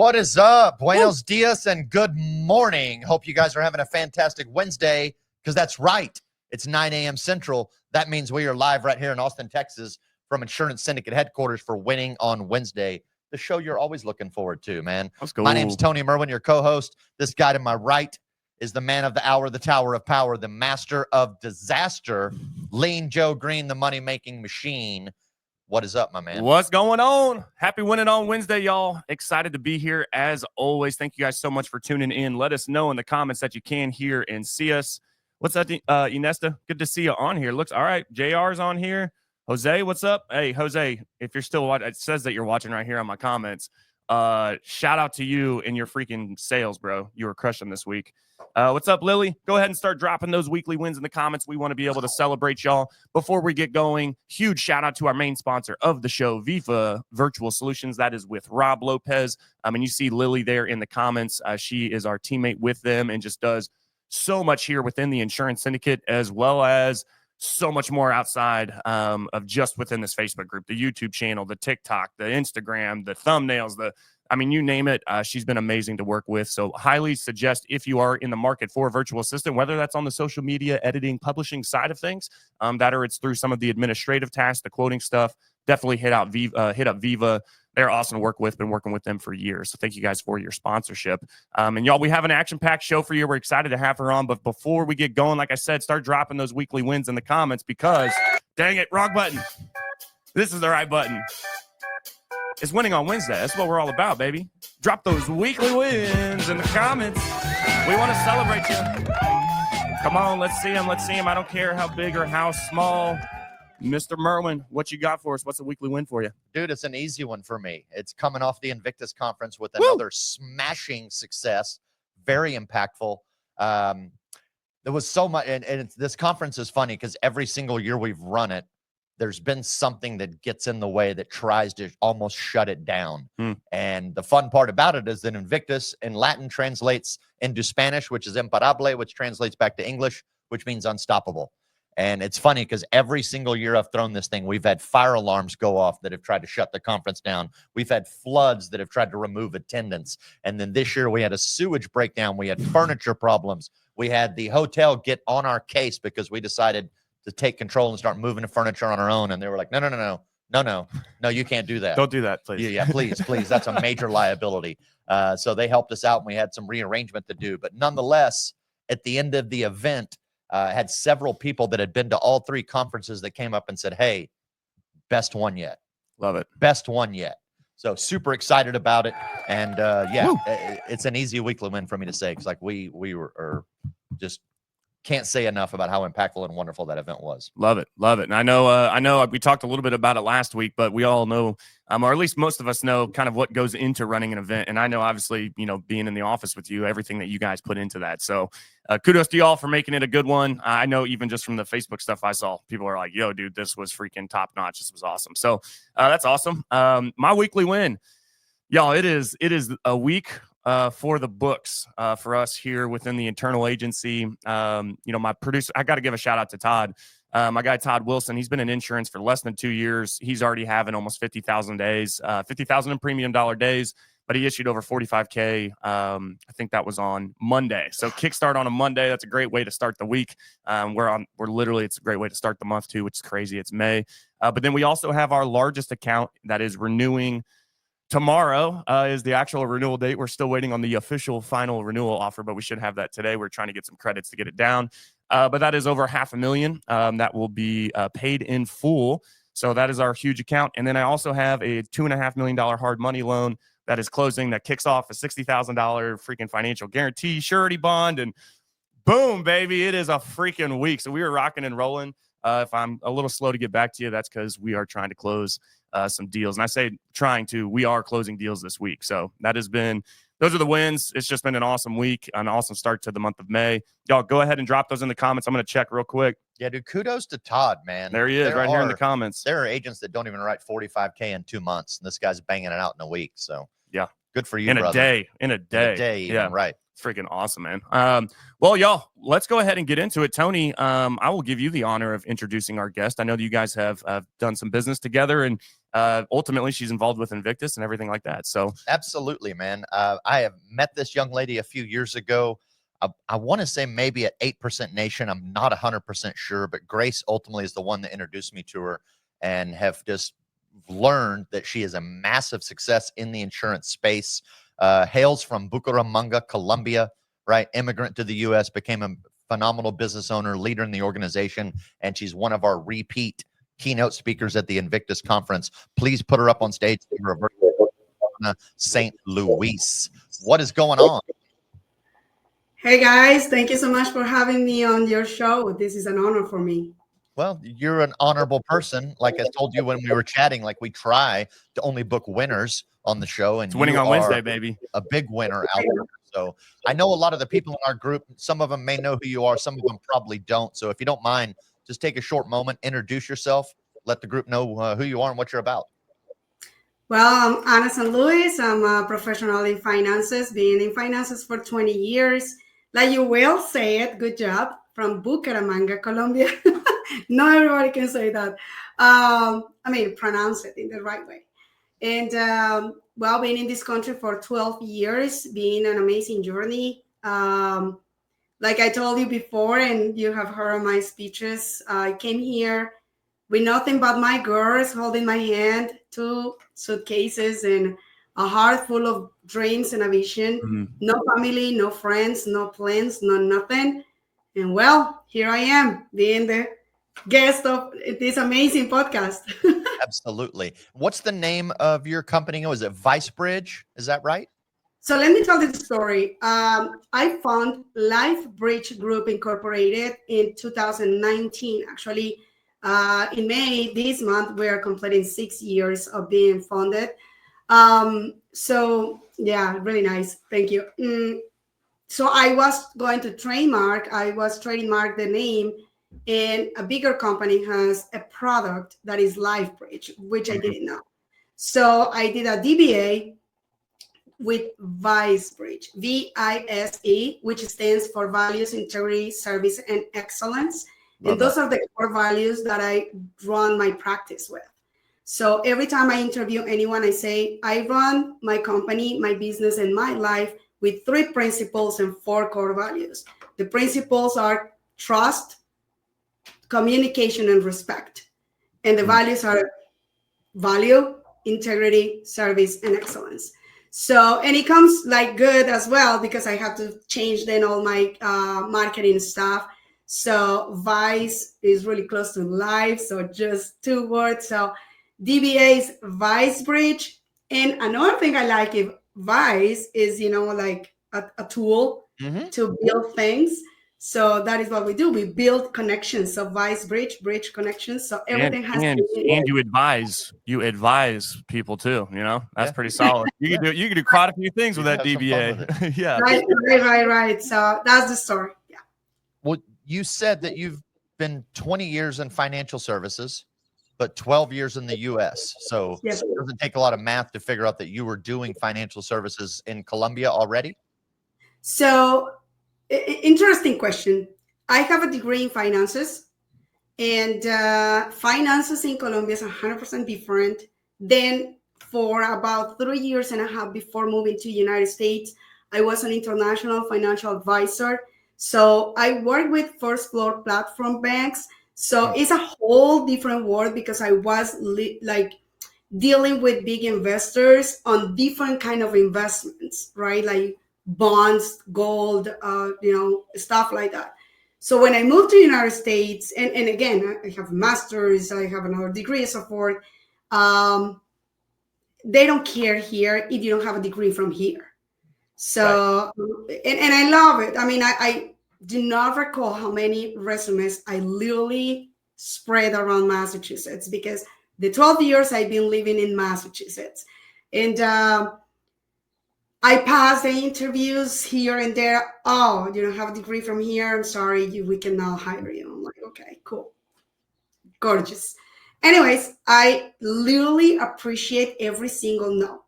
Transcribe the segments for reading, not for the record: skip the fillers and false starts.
What is up? Buenos dias and good morning. Hope you guys are having a fantastic Wednesday, because that's right. It's 9 a.m. Central. That means we are live right here in Austin, Texas from Insurance Syndicate headquarters for Winning on Wednesday, the show you're always looking forward to, man. Let's go. My name's Tony Merwin, your co-host. This guy to my right is the man of the hour, the tower of power, the master of disaster, Lean Joe Green, the money-making machine. What is up, my man? What's going on? Happy Winning on Wednesday, y'all. Excited to be here as always. Thank you guys so much for tuning in. Let us know in the comments that you can hear and see us. What's up, Inesta? Good to see you on here. Looks all right. JR's on here. Jose, what's up? Hey, Jose, if you're still watching, it says that you're watching right here on my comments. Shout out to you and your freaking sales, bro. You were crushing this week. What's up, Lily? Go ahead and start dropping those weekly wins in the comments. We want to be able to celebrate y'all. Before we get going, huge shout out to our main sponsor of the show, Viva Virtual Solutions. That is with Rob Lopez. And you see Lily there in the comments. She is our teammate with them and just does so much here within the Insurance Syndicate, as well as so much more outside of just within this Facebook group, the YouTube channel, the TikTok, the Instagram, the thumbnails, you name it. She's been amazing to work with. So highly suggest, if you are in the market for a virtual assistant, whether that's on the social media, editing, publishing side of things, that or it's through some of the administrative tasks, the quoting stuff, definitely hit up Viva. They're awesome to work with. Been working with them for years. So thank you guys for your sponsorship. And y'all, we have an action-packed show for you. We're excited to have her on. But before we get going, like I said, start dropping those weekly wins in the comments because, dang it, wrong button. This is the right button. It's Winning on Wednesday. That's what we're all about, baby. Drop those weekly wins in the comments. We want to celebrate you. Come on, let's see them. Let's see them. I don't care how big or how small. Mr. Merwin, what you got for us? What's a weekly win for you? Dude, it's an easy one for me. It's coming off the Invictus Conference with another smashing success. Very impactful. There was so much, and this conference is funny because every single year we've run it, there's been something that gets in the way that tries to almost shut it down. And the fun part about it is that Invictus in Latin translates into Spanish, which is imparable, which translates back to English, which means unstoppable. And it's funny because every single year I've thrown this thing, we've had fire alarms go off that have tried to shut the conference down. We've had floods that have tried to remove attendance. And then this year we had a sewage breakdown. We had furniture problems. We had the hotel get on our case because we decided to take control and start moving the furniture on our own. And they were like, no, you can't do that. Don't do that, please. Yeah, please. That's a major liability. So they helped us out and we had some rearrangement to do. But nonetheless, at the end of the event, had several people that had been to all three conferences that came up and said, hey, best one yet. Love it. Best one yet. So super excited about it. And it's an easy weekly win for me to say, because like we were just can't say enough about how impactful and wonderful that event was. Love it. And I know we talked a little bit about it last week, but we all know, or at least most of us know kind of what goes into running an event. And I know, obviously, being in the office with you, everything that you guys put into that. So kudos to y'all for making it a good one. I know even just from the Facebook stuff I saw, people are like, yo, dude, this was freaking top notch. This was awesome. So that's awesome. My weekly win, y'all, it is a week for the books for us here within the internal agency. My producer, I got to give a shout out to Todd. My guy, Todd Wilson, he's been in insurance for less than 2 years. He's already having almost 50,000 days, 50,000 in premium dollar days, but he issued over 45K. I think that was on Monday. So kickstart on a Monday. That's a great way to start the week. We're literally, it's a great way to start the month too, which is crazy. It's May. But then we also have our largest account that is renewing. Tomorrow is the actual renewal date. We're still waiting on the official final renewal offer, but we should have that today. We're trying to get some credits to get it down. But that is over $500,000 that will be paid in full. So that is our huge account. And then I also have a $2.5 million hard money loan that is closing that kicks off a $60,000 freaking financial guarantee surety bond. And boom, baby, it is a freaking week. So we were rocking and rolling. If I'm a little slow to get back to you, that's because we are trying to close some deals. And I say we are closing deals this week. So those are the wins. It's just been an awesome week, an awesome start to the month of May. Y'all go ahead and drop those in the comments. I'm going to check real quick. Yeah, dude, kudos to Todd, man. There he is, right here in the comments. There are agents that don't even write 45K in 2 months, and this guy's banging it out in a week. So yeah, good for you, in brother. In a day, yeah, right. It's freaking awesome, man. Well, y'all, let's go ahead and get into it. Tony, I will give you the honor of introducing our guest. I know that you guys have done some business together, and ultimately she's involved with Invictus and everything like that. So absolutely, man. I have met this young lady a few years ago. I want to say maybe at 8% Nation. I'm not 100% sure, but Grace ultimately is the one that introduced me to her, and have just learned that she is a massive success in the insurance space. Hails from Bucaramanga, Colombia, right? Immigrant to the U.S., became a phenomenal business owner, leader in the organization, and she's one of our repeat keynote speakers at the Invictus conference. Please put her up on stage. Milena St Louis. What is going on? Hey guys, thank you so much for having me on your show. This is an honor for me. Well, you're an honorable person. Like I told you when we were chatting, like we try to only book winners on the show, and it's winning on Wednesday, baby. A big winner out there. So I know a lot of the people in our group, some of them may know who you are, some of them probably don't. So if you don't mind, just take a short moment, introduce yourself, let the group know who you are and what you're about. Well, I'm Ana St. Louis. I'm a professional in finances, been in finances for 20 years. Like you will say it, good job, from Bucaramanga, Colombia. Not everybody can say that. Pronounce it in the right way. And well, been in this country for 12 years, been an amazing journey. Like I told you before, and you have heard my speeches, I came here with nothing but my girls holding my hand, 2 suitcases, and a heart full of dreams and a vision. Mm-hmm. No family, no friends, no plans, no nothing. And well, here I am, being the guest of this amazing podcast. Absolutely. What's the name of your company? Was it VISE Bridge? Is that right? So let me tell you the story. I found Life Bridge Group Incorporated in 2019. Actually, in May this month, we are completing 6 years of being founded. So yeah, really nice. Thank you. So I was going to trademark the name, and a bigger company has a product that is Life Bridge, which I didn't know. So I did a DBA with VISE Bridge, VISE, which stands for Values, Integrity, Service, and Excellence. And those are the core values that I run my practice with. So every time I interview anyone, I say, I run my company, my business, and my life with 3 principles and 4 core values. The principles are trust, communication, and respect. And the values are value, integrity, service, and excellence. So, and it comes like good as well, because I have to change then all my marketing stuff. So VISE is really close to life. So just 2 words. So DBA is VISE Bridge. And another thing I like if VISE is, like a tool to build things. So that is what we do. We build connections. So VISE Bridge connections. So everything and you advise people too. That's pretty solid. You can do quite a few things with that DBA. Yeah. Right. So that's the story. Yeah. Well, you said that you've been 20 years in financial services, but 12 years in the U.S. So yes. It doesn't take a lot of math to figure out that you were doing financial services in Colombia already. So interesting question. I have a degree in finances, and finances in Colombia is 100% different than for about 3 years and a half before moving to the United States. I was an international financial advisor. So I work with first floor platform banks. So it's a whole different world, because I was dealing with big investors on different kind of investments, right? Like bonds, gold, stuff like that. So when I moved to the United States, and again, I have a master's, I have another degree and so forth. They don't care here if you don't have a degree from here. So, right. and I love it. I mean, I do not recall how many resumes I literally spread around Massachusetts, because the 12 years I've been living in Massachusetts. And I passed the interviews here and there. Oh, you don't have a degree from here. I'm sorry, we cannot hire you. I'm like, okay, cool. Gorgeous. Anyways, I literally appreciate every single no.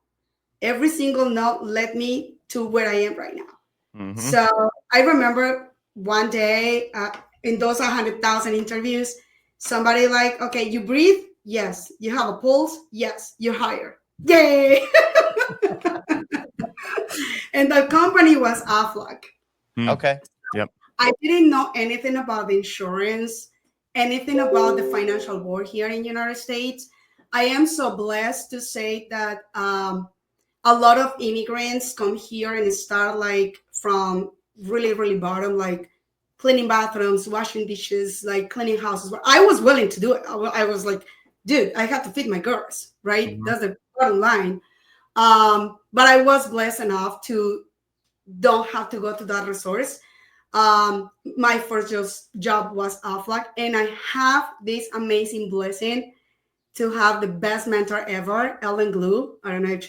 Every single no led me to where I am right now. So I remember one day in those 100,000 interviews, somebody like, okay, you breathe Yes. You have a pulse? Yes. You're hired. Yay! And the company was Aflac. Okay. Yep. I didn't know anything about the insurance, anything about the financial world here in the United States. I am so blessed to say that a lot of immigrants come here and start like from really, really bottom, like cleaning bathrooms, washing dishes, like cleaning houses. I was willing to do it. I was like, dude, I have to feed my girls, right? Mhm. That's the bottom line. But I was blessed enough to don't have to go to that resource. My first job was Aflac, and I have this amazing blessing to have the best mentor ever, Ellen Glue. I don't know if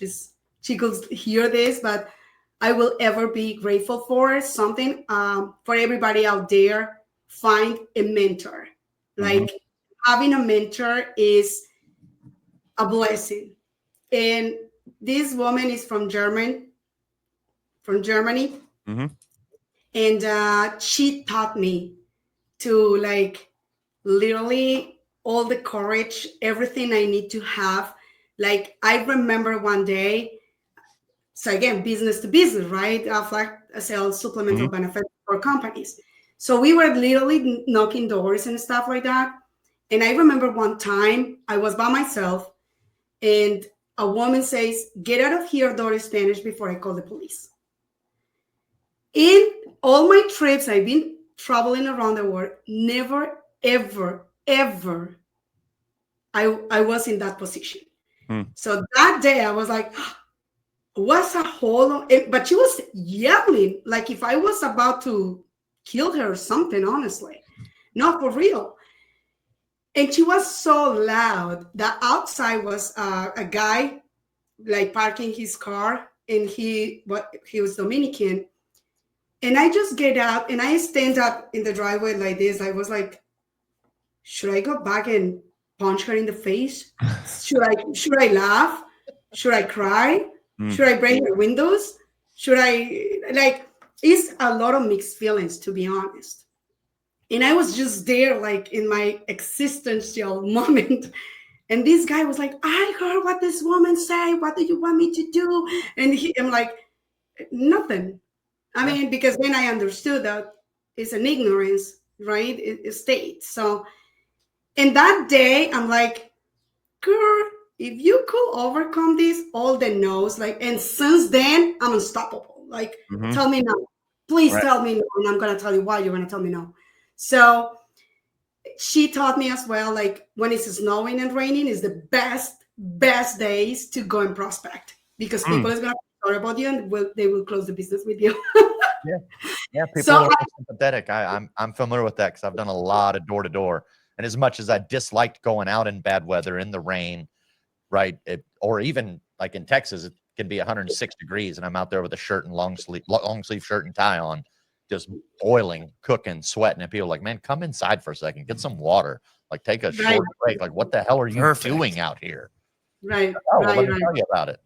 she could hear this, but I will ever be grateful for something. For everybody out there, find a mentor. Like having a mentor is a blessing. And this woman is from Germany, Mm-hmm. and she taught me to like literally all the courage, everything I need to have. Like I remember one day, so again, business to business, right? Aflac sells supplemental benefits for companies. So we were literally knocking doors and stuff like that. And I remember one time I was by myself and a woman says, "Get out of here, Doris Spanish, before I call the police." In all my trips, I've been traveling around the world, never, ever, ever I was in that position. So that day I was like, what's a whole, but she was yelling like if I was about to kill her or something, honestly. Not for real. And she was so loud that outside was a guy like parking his car, and he was Dominican. And I just get out and I stand up in the driveway like this. I was like, should I go back and punch her in the face? Should I laugh? Should I cry? Should I break her windows? Should I like? It's a lot of mixed feelings, to be honest. And I was just there, like in my existential moment. And this guy was like, "I heard what this woman said. What do you want me to do?" And I'm like, "Nothing." I mean, because then I understood that it's an ignorance, right? It state. So, and that day, I'm like, girl, if you could overcome this, all the no's, like, and since then, I'm unstoppable. Like, tell me no. Please tell me no. And I'm going to tell you why you're going to tell me no. So she taught me as well, like, when it's snowing and raining is the best days to go and prospect because people is going to talk about you and they will close the business with you. Yeah. People are sympathetic. I'm familiar with that because I've done a lot of door to door. And as much as I disliked going out in bad weather in the rain, right, or even like in Texas, it can be 106 degrees, and I'm out there with a shirt and long sleeve shirt and tie on, just boiling, cooking, sweating, and people are like, man, come inside for a second, get some water, like take a short break. Like, what the hell are you doing out here? Right. Let me tell you about it.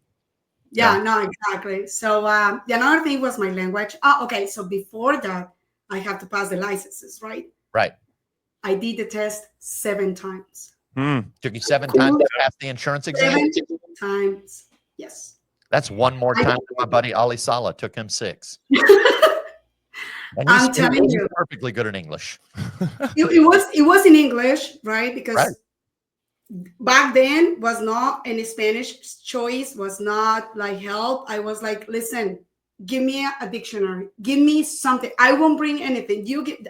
Yeah, no, exactly. So the another thing was my language. Okay. So before that, I have to pass the licenses, right? Right. I did the test 7 times. Took you 7 times to pass the insurance exam? 7 times, yes. That's one more time than my buddy Ali Saleh. Took him 6. And I'm telling you, perfectly good in English. it was in English, right? Because back then was not any Spanish choice, was not like help. I was like, listen, give me a dictionary, give me something. I won't bring anything. You get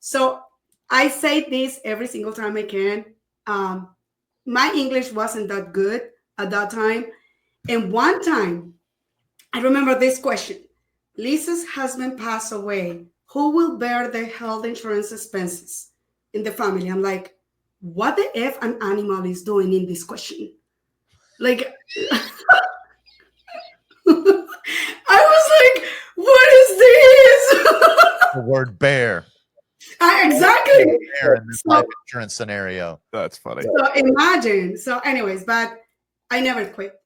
so. I say this every single time I can. My English wasn't that good at that time. And one time, I remember this question. Lisa's husband passed away. Who will bear the health insurance expenses in the family? I'm like, what the F an animal is doing in this question? Like, I was like, what is this? The word bear. Exactly. In this life insurance scenario. That's funny. So imagine. So, anyways, but I never quit.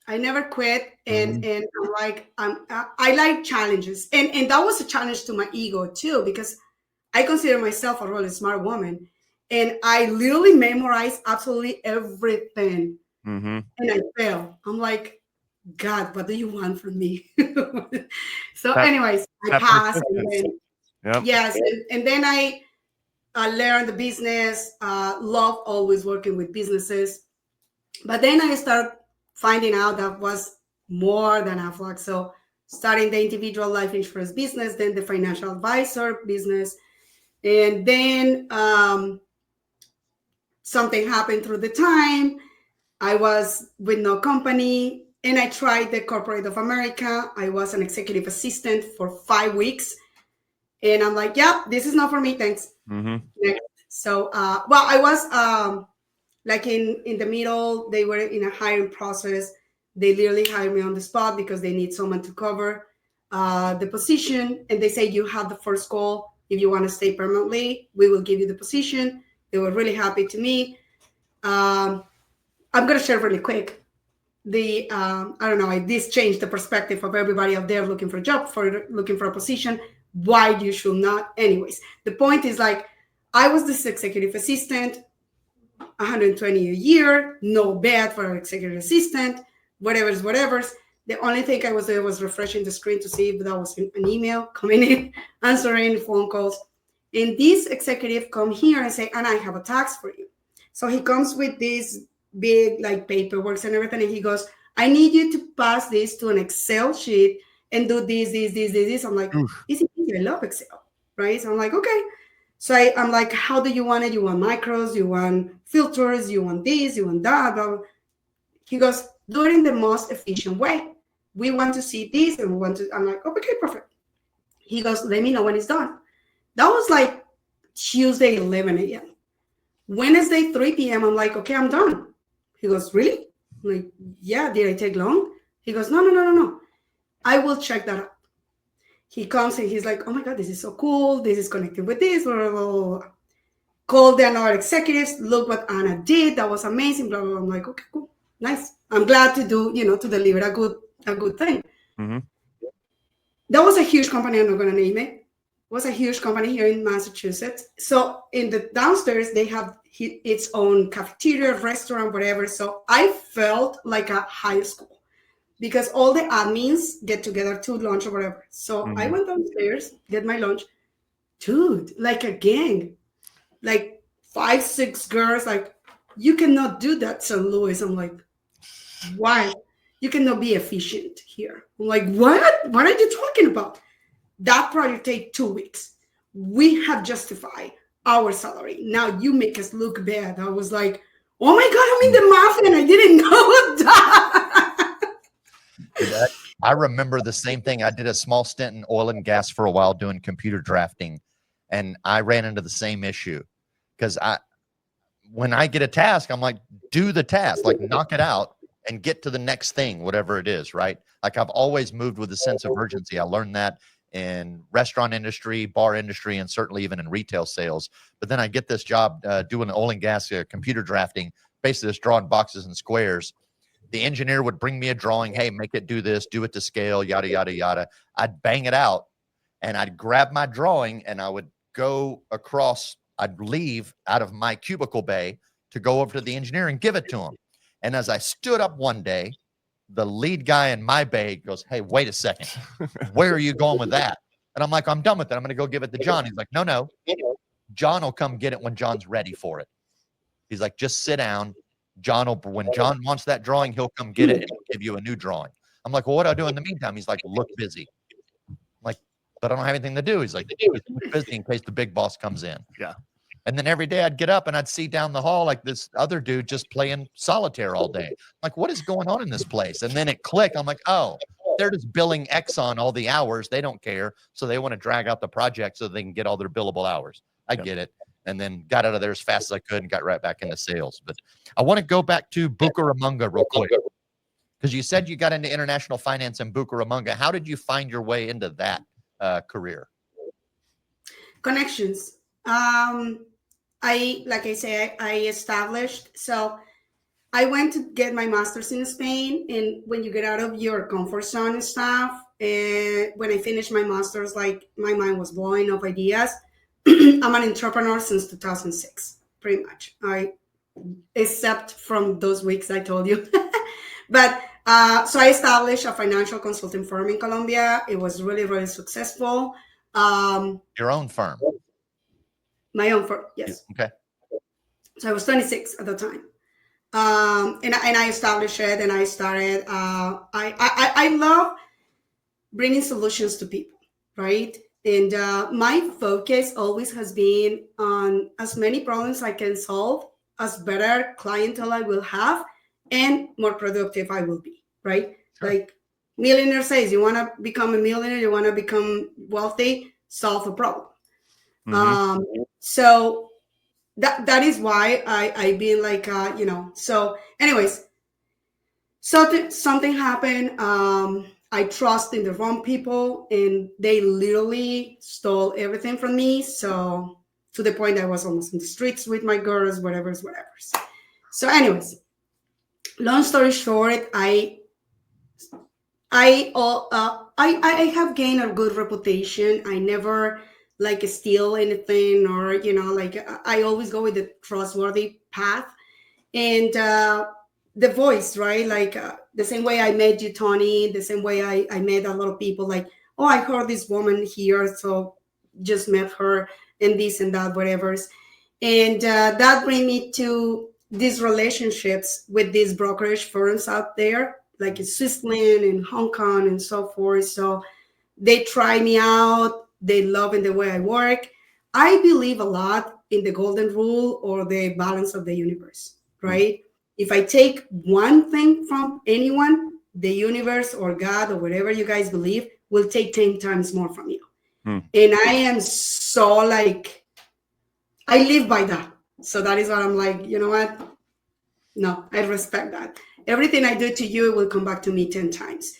And I'm like, I like challenges, and that was a challenge to my ego too, because I consider myself a really smart woman, And I literally memorized absolutely everything. Mm-hmm. And I failed. I'm like, God, what do you want from me? So That- anyways, I that passed. And persistence. then, Yep. yes. And then I learned the business, love always working with businesses. But then I started finding out that was more than Aflac. So starting the individual life insurance business, then the financial advisor business. And then something happened through the time. I was with no company and I tried the corporate of America. I was an executive assistant for 5 weeks. And I'm like, yeah, this is not for me. Thanks. Mm-hmm. Next. So, well, I was like in the middle, they were in a hiring process. They literally hired me on the spot because they need someone to cover the position. And they say, you have the first call. If you want to stay permanently, we will give you the position. They were really happy to meet. I'm going to share really quick. I don't know, this changed the perspective of everybody out there looking for a job, looking for a position. Why you should not? Anyways, the point is like, I was this executive assistant, 120 a year, no bad for an executive assistant, whatever's. The only thing I was doing was refreshing the screen to see if that was an email coming in, answering phone calls. And this executive come here and say, and I have a task for you. So he comes with this big like paperwork and everything, and he goes, I need you to pass this to an Excel sheet and do this. I'm like, easy, I love Excel, right? So I'm like, okay. So I'm like, how do you want it? You want macros? You want filters? You want this? You want that? Blah, blah. He goes, do it in the most efficient way. We want to see this and we want to. I'm like, okay, perfect. He goes, let me know when it's done. That was like Tuesday, 11 a.m. Wednesday, 3 p.m. I'm like, okay, I'm done. He goes, really? I'm like, yeah, did I take long? He goes, no. I will check that out. He comes and he's like, oh my God, this is so cool. This is connected with this. Blah, blah, blah, blah. Called the other executives. Look what Anna did. That was amazing. Blah, blah, blah. I'm like, okay, cool. Nice. I'm glad to do, to deliver a good thing. Mm-hmm. That was a huge company. I'm not going to name it. It was a huge company here in Massachusetts. So in the downstairs, they have its own cafeteria, restaurant, whatever. So I felt like a high school, because all the admins get together to lunch or whatever. So I went downstairs, get my lunch. Dude, like a gang, like 5, 6 girls, like, you cannot do that, St. Louis. I'm like, why? You cannot be efficient here. I'm like, what? What are you talking about? That project take 2 weeks. We have justified our salary. Now you make us look bad. I was like, oh my God, I'm in the mafia and I didn't know that. I remember the same thing. I did a small stint in oil and gas for a while doing computer drafting, and I ran into the same issue because when I get a task, I'm like, do the task, like knock it out and get to the next thing, whatever it is, right? Like I've always moved with a sense of urgency. I learned that in restaurant industry, bar industry, and certainly even in retail sales. But then I get this job doing oil and gas computer drafting, basically just drawing boxes and squares. The engineer would bring me a drawing. Hey, make it do this, do it to scale, yada, yada, yada. I'd bang it out and I'd grab my drawing and I would go across. I'd leave out of my cubicle bay to go over to the engineer and give it to him. And as I stood up one day, the lead guy in my bay goes, hey, wait a second. Where are you going with that? And I'm like, I'm done with it. I'm going to go give it to John. He's like, no. John will come get it when John's ready for it. He's like, just sit down. When John wants that drawing, he'll come get it and he'll give you a new drawing. I'm like, well, what do I do in the meantime? He's like, look busy. I'm like, but I don't have anything to do. He's like, look busy in case the big boss comes in. Yeah. And then every day I'd get up and I'd see down the hall like this other dude just playing solitaire all day. Like, what is going on in this place? And then it clicked. I'm like, oh, they're just billing Exxon all the hours. They don't care. So they want to drag out the project so they can get all their billable hours. I get it. And then got out of there as fast as I could and got right back into sales. But I want to go back to Bucaramanga real quick, because you said you got into international finance in Bucaramanga. How did you find your way into that career? Connections. Like I say, I established. So I went to get my master's in Spain. And when you get out of your comfort zone and stuff, when I finished my master's, like my mind was blowing up ideas. I'm an entrepreneur since 2006. pretty much. Except from those weeks I told you. But so I established a financial consulting firm in Colombia. It was really, really successful. Your own firm? My own firm, yes. Okay. So I was 26 at the time. And I established it, and I started. I love bringing solutions to people, right? And my focus always has been on as many problems I can solve, as better clientele I will have, and more productive I will be, right? Sure. Like millionaire says, you want to become a millionaire, you want to become wealthy, solve a problem. So that is why I've been like, so anyways, something happened. I trust in the wrong people, and they literally stole everything from me. So to the point I was almost in the streets with my girls, whatever. So anyways, long story short, I have gained a good reputation. I never like steal anything, or like I always go with the trustworthy path. And the voice, right? Like the same way I met you, Tony, the same way I met a lot of people, like, oh, I heard this woman here, so just met her, and this and that, whatever. And that bring me to these relationships with these brokerage firms out there, like in Switzerland and Hong Kong and so forth. So they try me out. They love in the way I work. I believe a lot in the golden rule, or the balance of the universe, right? If I take one thing from anyone, the universe or God or whatever you guys believe will take 10 times more from you. And I am so like, I live by that. So that is what I'm like, you know what? No, I respect that. Everything I do to you will come back to me 10 times,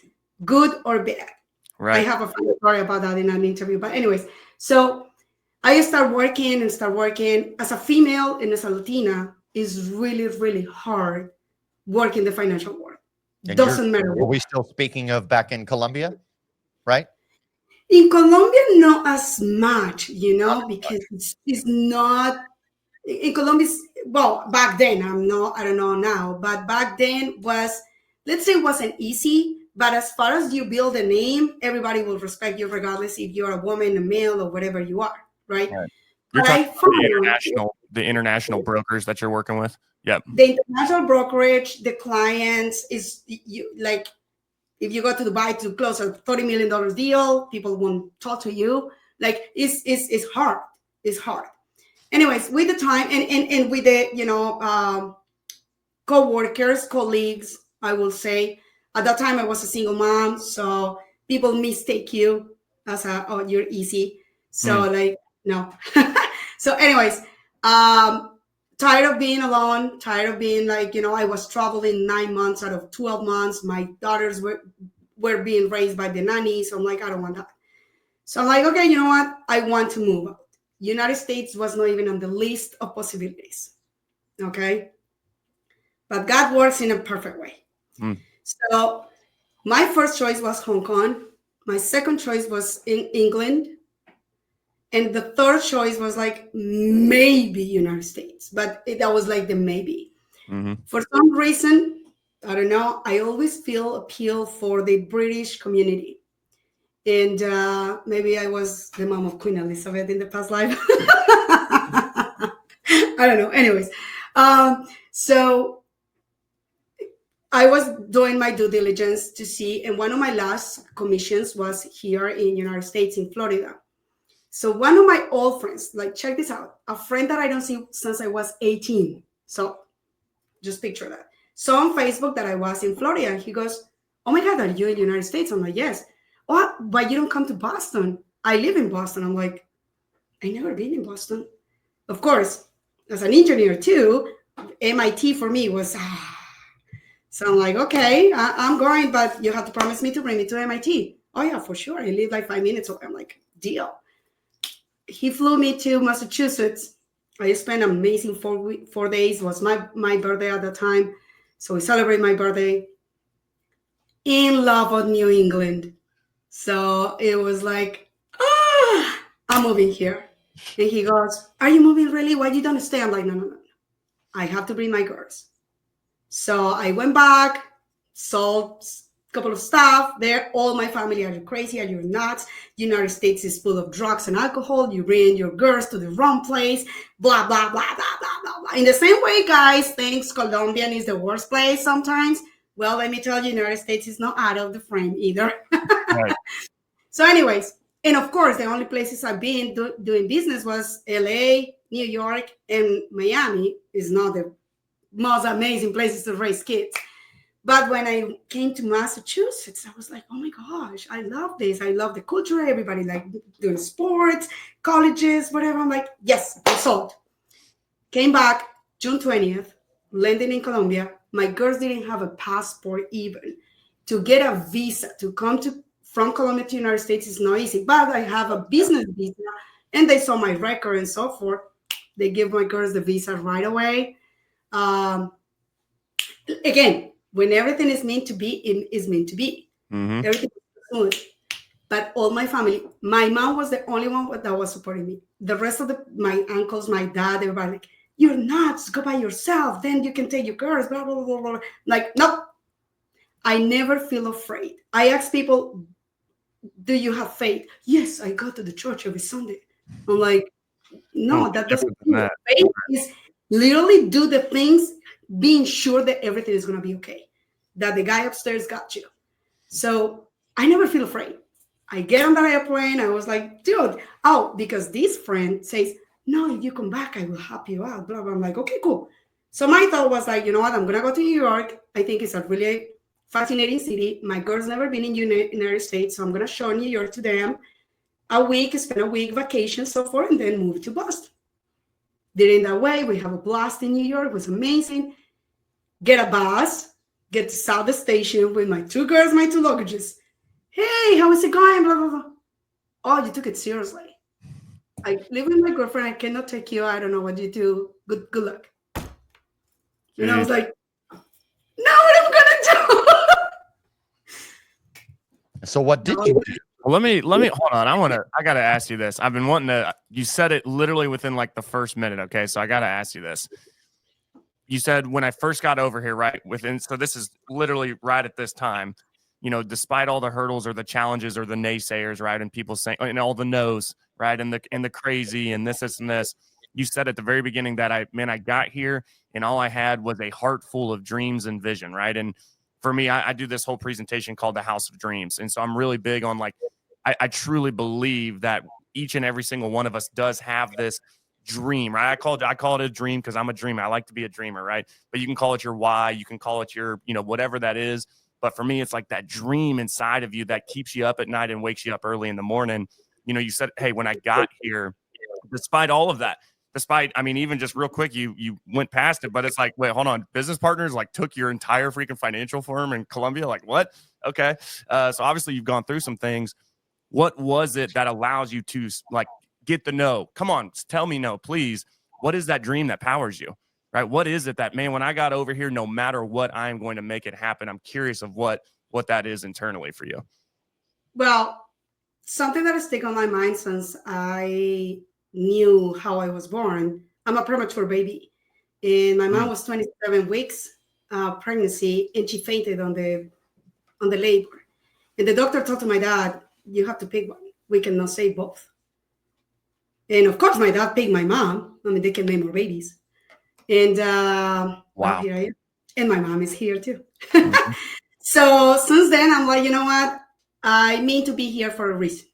good or bad. Right. I have a funny story about that in an interview. But anyways, so I start working as a female and as a Latina. Is really, really hard work in the financial world. And doesn't matter. Are we still speaking of back in Colombia, right? In Colombia, not as much, because it's not in Colombia. Well, back then, I don't know now, but back then let's say it wasn't easy. But as far as you build a name, everybody will respect you regardless if you're a woman, a male, or whatever you are, right? You're talking about the international brokers that you're working with? Yep. The international brokerage, the clients is like, if you go to Dubai to close a $30 million deal, people won't talk to you. Like it's hard. It's hard. Anyways, with the time and with the co-workers, colleagues, I will say, at that time I was a single mom, so people mistake you as you're easy. So like, no. So anyways, tired of being alone, tired of being like, I was traveling 9 months out of 12 months. My daughters were being raised by the nanny. So I'm like, I don't want that. So I'm like, okay, you know what? I want to move out. United States was not even on the list of possibilities. Okay. But God works in a perfect way. So my first choice was Hong Kong. My second choice was in England. And the third choice was like maybe United States, but that was like the maybe. For some reason, I don't know, I always feel appeal for the British community. And maybe I was the mom of Queen Elizabeth in the past life. I don't know. Anyways, so I was doing my due diligence to see, and one of my last commissions was here in United States in Florida. So one of my old friends, like, check this out, a friend that I don't see since I was 18. So just picture that. So on Facebook that I was in Florida, he goes, oh my God, are you in the United States? I'm like, yes. Oh, but you don't come to Boston. I live in Boston. I'm like, I never been in Boston. Of course, as an engineer too, MIT for me was, So I'm like, okay, I'm going, but you have to promise me to bring me to MIT. Oh yeah, for sure. I live like 5 minutes away. I'm like, deal. He flew me to Massachusetts. I spent an amazing 4 days. It was my birthday at the time. So we celebrate my birthday in love with New England. So it was like, I'm moving here. And he goes, are you moving really? Why you don't stay? I'm like, no. I have to bring my girls. So I went back, sold a couple of stuff there. All my family, are you crazy? Are you nuts? United States is full of drugs and alcohol. You bring your girls to the wrong place, blah, blah, blah, blah, blah, blah, blah. In the same way, guys, thinks Colombian is the worst place sometimes. Well, let me tell you, United States is not out of the frame either. Right. So anyways, and of course, the only places I've been doing business was LA, New York, and Miami is not the most amazing places to raise kids. But when I came to Massachusetts, I was like, oh my gosh, I love this. I love the culture. Everybody like doing sports, colleges, whatever. I'm like, yes, I sold. Came back June 20th, landing in Colombia. My girls didn't have a passport even. To get a visa to come from Colombia to the United States is not easy. But I have a business visa, and they saw my record and so forth. They give my girls the visa right away. Again, when everything is meant to be, it is meant to be. Mm-hmm. Everything is smooth. But all my family, my mom was the only one that was supporting me. The rest of my uncles, my dad, everybody like, you're nuts, go by yourself. Then you can take your girls, blah, blah, blah, blah. Like, no, I never feel afraid. I ask people, do you have faith? Yes, I go to the church every Sunday. I'm like, no, that doesn't mean that. Faith is literally do the things, being sure that everything is going to be okay, that the guy upstairs got you. So I never feel afraid. I get on the airplane. I was like, dude, because this friend says, no, if you come back, I will help you out, blah, blah. I'm like, okay, cool. So my thought was like, you know what? I'm going to go to New York. I think it's a really fascinating city. My girl's never been in United States, so I'm going to show New York to them. Spend a week vacation, so forth, and then move to Boston. Did it that way. We have a blast in New York. It was amazing. Get a bus, get to South Station with my two girls, my two luggages. Hey, how is it going? Blah, blah, blah. Oh, you took it seriously. I live with my girlfriend. I cannot take you. I don't know what you do. Good luck. And I was like, no, what am I gonna do? So what did you do? Well, let me hold on. I gotta ask you this. I've been wanting to. You said it literally within like the first minute. Okay, so I gotta ask you this. You said when I first got over here, right? So this is literally right at this time. You know, despite all the hurdles or the challenges or the naysayers, right, and people saying and all the no's, right, and the crazy and this and this. You said at the very beginning that I got here and all I had was a heart full of dreams and vision, right? And for me, I do this whole presentation called the House of Dreams, and so I'm really big on like I truly believe that each and every single one of us does have this dream, right? I call it a dream because I'm a dreamer. I like to be a dreamer, right? But you can call it your why, you can call it your, whatever that is. But for me, it's like that dream inside of you that keeps you up at night and wakes you up early in the morning. You said, hey, when I got here, despite all of that, even just real quick, you went past it, but it's like, wait, hold on. Business partners like took your entire freaking financial firm in Colombia. Like what? Okay. So obviously you've gone through some things. What was it that allows you to like get the no? Come on, tell me no, please. What is that dream that powers you, right? What is it that, man, when I got over here, no matter what, I'm going to make it happen. I'm curious of what that is internally for you. Well, something that has stayed on my mind since I knew how I was born. I'm a premature baby, and my mom was 27 weeks pregnancy, and she fainted on the labor. And the doctor told to my dad, you have to pick one. We cannot save both. And of course, my dad picked my mom. I mean, they can make more babies. And wow. Here I am. And my mom is here too. So since then, I'm like, you know what? I mean to be here for a reason.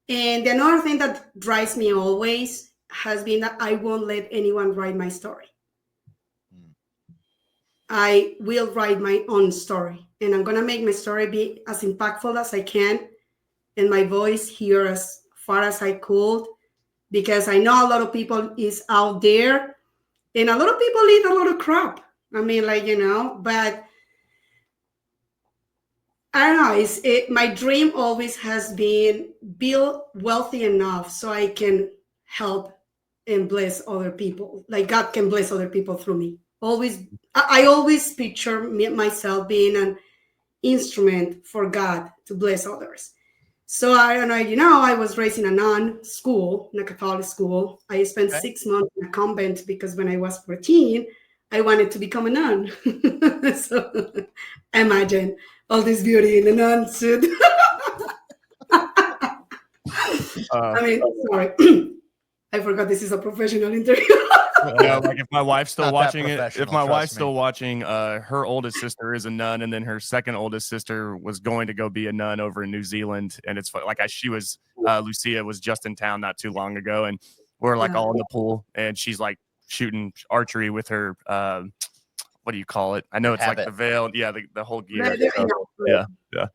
And another thing that drives me always has been that I won't let anyone write my story. I will write my own story, and I'm going to make my story be as impactful as I can and my voice here as far as I could, because I know a lot of people is out there and a lot of people eat a lot of crap. I mean, but I don't know. My dream always has been build wealthy enough so I can help and bless other people. Like God can bless other people through me. I always picture myself being an instrument for God to bless others. So I don't know, you know, I was raised in a nun school, in a Catholic school. I spent Okay. 6 months in a convent because when I was 14, I wanted to become a nun. So imagine all this beauty in a nun suit. I mean, sorry. I forgot this is a professional interview. Yeah, like if my wife's still Not that watching it, if professional, my trust wife's me. still watching, her oldest sister is a nun, and then her second oldest sister was going to go be a nun over in New Zealand. And it's like she was, Lucia was just in town not too long ago, and we're like all in the pool, and she's like shooting archery with her, what do you call it? I know it's like the Habit. veil, yeah, the whole gear. So, Yeah. yeah.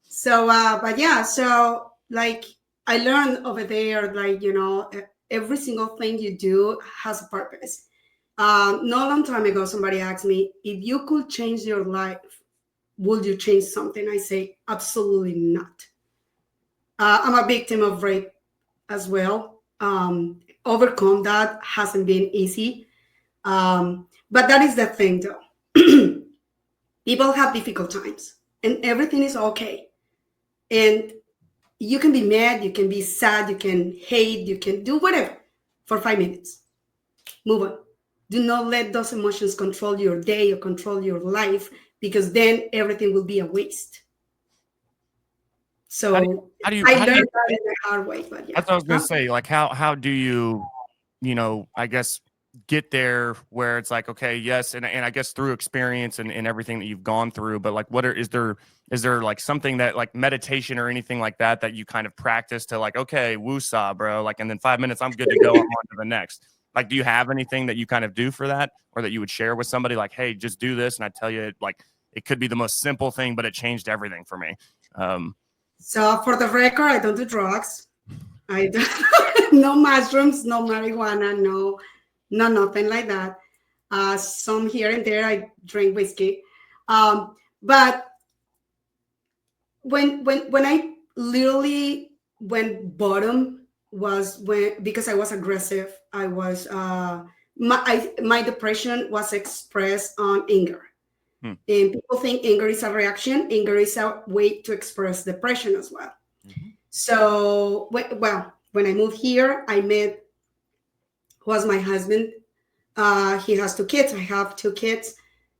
So, but yeah, so like I learned over there, like, you know, every single thing you do has a purpose. Not a long time ago, somebody asked me, if you could change your life, would you change something? I say, absolutely not. I'm a victim of rape as well. Overcome that hasn't been easy. But that is the thing, though. People have difficult times, and everything is okay. And you can be mad, you can be sad, you can hate, you can do whatever for 5 minutes. Move on. Do not let those emotions control your day or control your life, because then everything will be a waste. So How do you I learned that in the hard way. But yeah, that's what I was gonna say. Like, how do you, I guess get there where it's like, okay, yes, and I guess through experience and everything that you've gone through, but like, is there like something that like meditation or anything like that you kind of practice to like, okay, woosah, bro, like, and then 5 minutes, I'm good to go, I'm on to the next. Like, do you have anything that you kind of do for that, or that you would share with somebody? Like, hey, just do this, and I tell you, like, it could be the most simple thing, but it changed everything for me. So for the record, I don't do drugs. I don't, no mushrooms, no marijuana, no nothing like that. Some here and there, I drink whiskey. But when I literally went bottom was when, because I was aggressive. I was my depression was expressed on anger. And people think anger is a reaction. Anger is a way to express depression as well. So, when I moved here, I met who was my husband. He has 2 kids. I have 2 kids,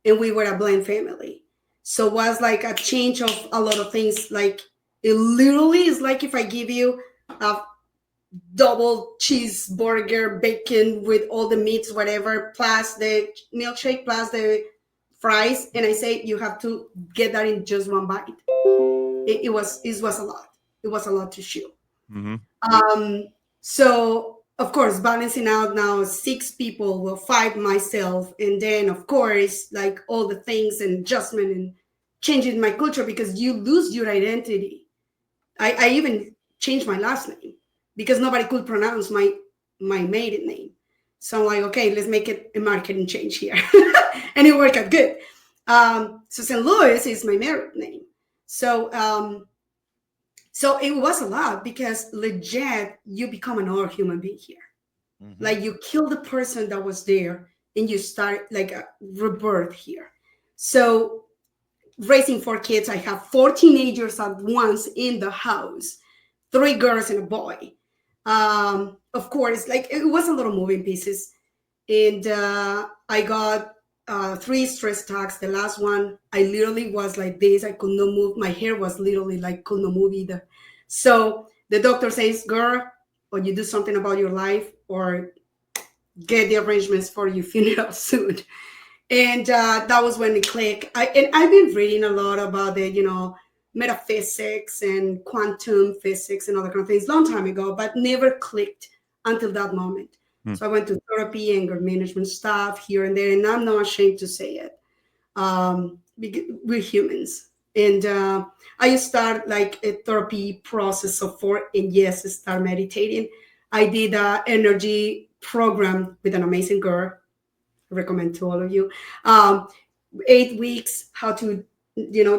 and we were a blended family. So it was like a change of a lot of things. Like, it literally is like if I give you a double cheeseburger, bacon with all the meats, whatever, plus the milkshake, plus the fries, and I say you have to get that in just one bite. It was a lot. It was a lot to chew. So of course, balancing out now 6 people, well, 5 myself, and then of course, like all the things and adjustment and changing my culture, because you lose your identity. I even changed my last name because nobody could pronounce my maiden name. So I'm like, okay, let's make it a marketing change here. And it worked out good. So St. Louis is my married name. So it was a lot, because legit, you become another human being here. Like, you kill the person that was there and you start like a rebirth here. So raising 4 kids, I have 4 teenagers at once in the house, 3 girls and a boy. Of course, like, it was a lot of moving pieces. And I got 3 stress attacks. The last one, I literally was like this. I could not move. My hair was literally like, could not move either. So the doctor says, girl, or you do something about your life, or get the arrangements for your funeral soon. And that was when it clicked. I've been reading a lot about the, metaphysics and quantum physics and other kind of things long time ago, but never clicked until that moment. So I went to therapy, anger management stuff here and there, and I'm not ashamed to say it. We're humans. And I start like a therapy process of 4, and yes, start meditating. I did an energy program with an amazing girl. I recommend to all of you. 8 weeks, how to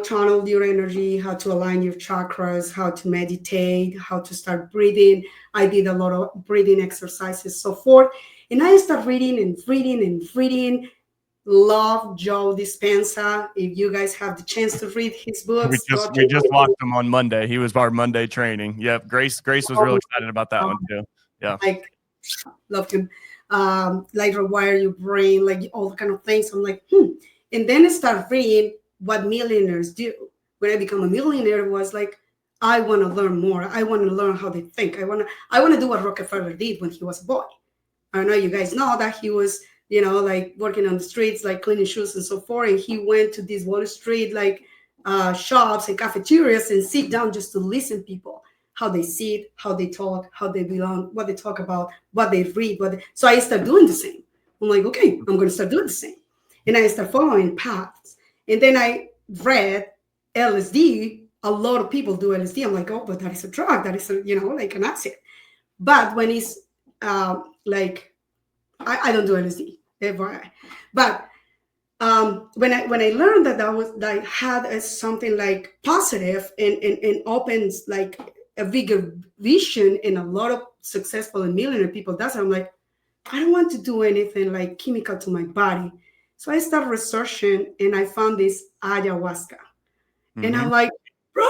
channel your energy, how to align your chakras, how to meditate, how to start breathing. I did a lot of breathing exercises, so forth. And I start reading and reading and reading. Love Joe Dispenza. If you guys have the chance to read his books, we just watched him on Monday. He was our Monday training. Yep. Grace was real excited about that one too. Yeah. Like, love him. Like rewire your brain, like all kind of things. I'm like, And then I start reading what millionaires do. When I become a millionaire, it was like, I want to learn more. I want to learn how they think. I want to do what Rockefeller did when he was a boy. I know you guys know that he was, like working on the streets, like cleaning shoes and so forth. And he went to these Wall Street, like shops and cafeterias and sit down just to listen to people, how they sit, how they talk, how they belong, what they talk about, what they read. So I start doing the same. I'm like, okay, I'm going to start doing the same. And I start following paths. And then I read LSD. A lot of people do LSD. I'm like, oh, but that is a drug. That is, like an acid. But when it's like, I don't do LSD, FYI. But when I learned that had something like positive and opens like a bigger vision, and a lot of successful and millionaire people, I'm like, I don't want to do anything like chemical to my body. So I started researching, and I found this ayahuasca. And I'm like, bro.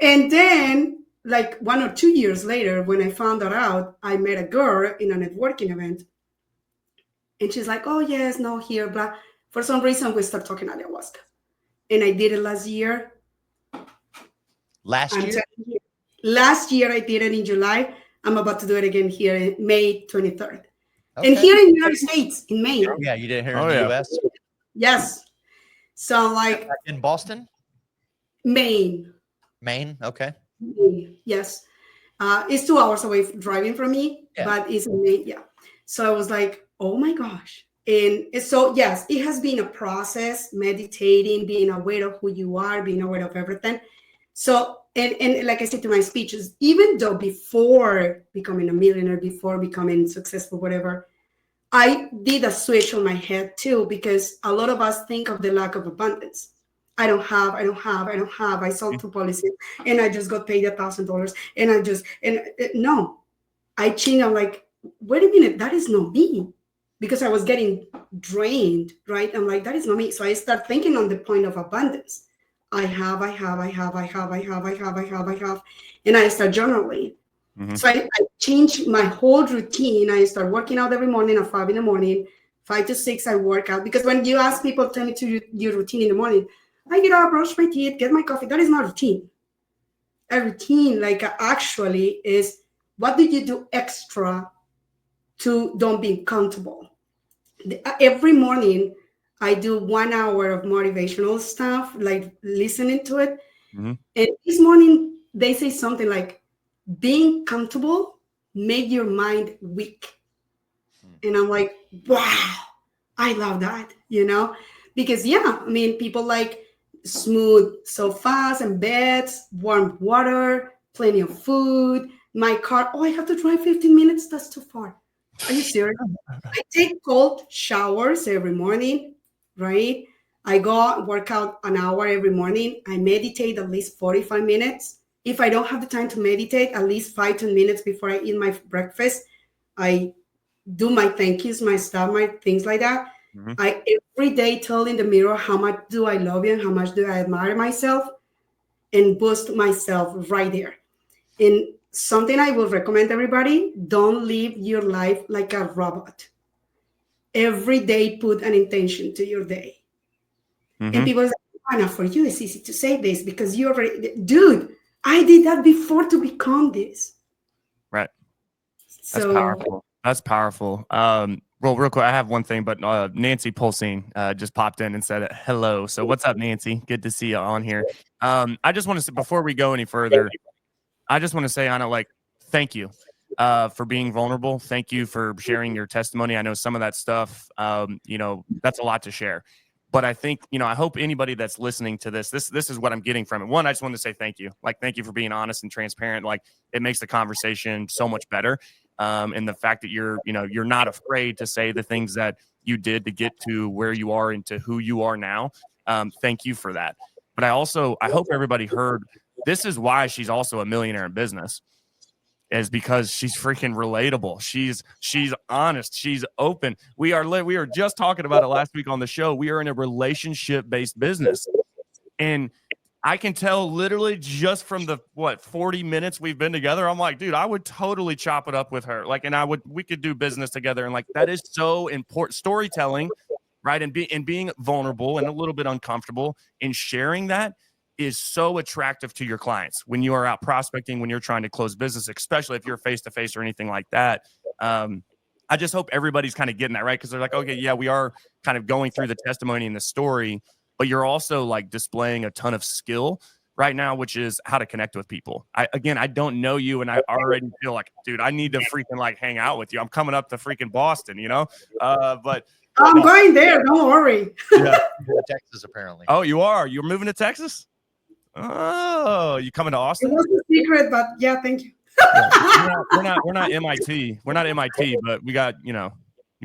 And then like 1 or 2 years later, when I found that out, I met a girl in a networking event. And she's like, oh, yes, no, here, blah. For some reason, we started talking ayahuasca. And I did it last year. Last year, I did it in July. I'm about to do it again here in May 23rd. Okay. And here in the United States, in Maine. Yeah, you did it here in the U.S.? Yes. So like. In Boston? Maine. Maine, okay. Yes. It's 2 hours away driving from me, but it's in Maine, So I was like, oh my gosh. And so, yes, it has been a process, meditating, being aware of who you are, being aware of everything. So, and like I said to my speeches, even though before becoming a millionaire, before becoming successful, whatever, I did a switch on my head too, because a lot of us think of the lack of abundance. I don't have. I sold 2 policies and I just got paid $1,000. And no, I changed. I'm like, wait a minute, that is not me. Because I was getting drained, right? I'm like, that is not me. So I start thinking on the point of abundance. I have. And I start journaling. Mm-hmm. So I changed my whole routine. I start working out every morning at 5 a.m, 5 to 6, I work out. Because when you ask people, tell me to your routine in the morning, I get up, brush my teeth, get my coffee. That is not routine. A routine, like actually, is what do you do extra to don't be comfortable? Every morning, I do 1 hour of motivational stuff, like listening to it. Mm-hmm. And this morning, they say something like, being comfortable make your mind weak. And I'm like, wow, I love that, because people like smooth sofas and beds, warm water, plenty of food, my car. Oh, I have to drive 15 minutes. That's too far. Are you serious? I take cold showers every morning, right? I go work out an hour every morning. I meditate at least 45 minutes. If I don't have the time to meditate, at least 5-10 minutes before I eat my breakfast, I do my thank yous, my stuff, my things like that. Mm-hmm. I every day tell in the mirror how much do I love you and how much do I admire myself, and boost myself right there. And something I will recommend everybody, don't live your life like a robot. Every day put an intention to your day. Mm-hmm. And people say, Anna, for you it's easy to say this because you already, dude, I did that before to become this. Right. That's powerful. That's powerful. Well, real quick, I have one thing, but Nancy Pulsing just popped in and said hello. So what's up, Nancy? Good to see you on here. I just want to say, before we go any further, I just want to say, Anna, like, thank you for being vulnerable. Thank you for sharing your testimony. I know some of that stuff, that's a lot to share. But I think, I hope anybody that's listening to this is what I'm getting from it. One, I just want to say thank you. Like, thank you for being honest and transparent. Like, it makes the conversation so much better. And the fact that you're not afraid to say the things that you did to get to where you are and to who you are now. Thank you for that. But I hope everybody heard, this is why she's also a millionaire in business. is because she's freaking relatable. She's honest. She's open. We are just talking about it last week on the show. We are in a relationship-based business. And I can tell literally just from the 40 minutes we've been together, I'm like, dude, I would totally chop it up with her. Like, and we could do business together. And like, that is so important. Storytelling, right? And being vulnerable and a little bit uncomfortable in sharing that is so attractive to your clients when you are out prospecting, when you're trying to close business, especially if you're face-to-face or anything like that. I just hope everybody's kind of getting that right. Cause they're like, okay, yeah, we are kind of going through the testimony and the story, but you're also like displaying a ton of skill right now, which is how to connect with people. I don't know you. And I already feel like, dude, I need to freaking like hang out with you. I'm coming up to freaking Boston, but I'm going there. Don't worry. Yeah, Texas, apparently. Oh, you are? You're moving to Texas? Oh, you coming to Austin? It was a secret, but yeah, thank you. We're not MIT. We're not MIT, but we got, you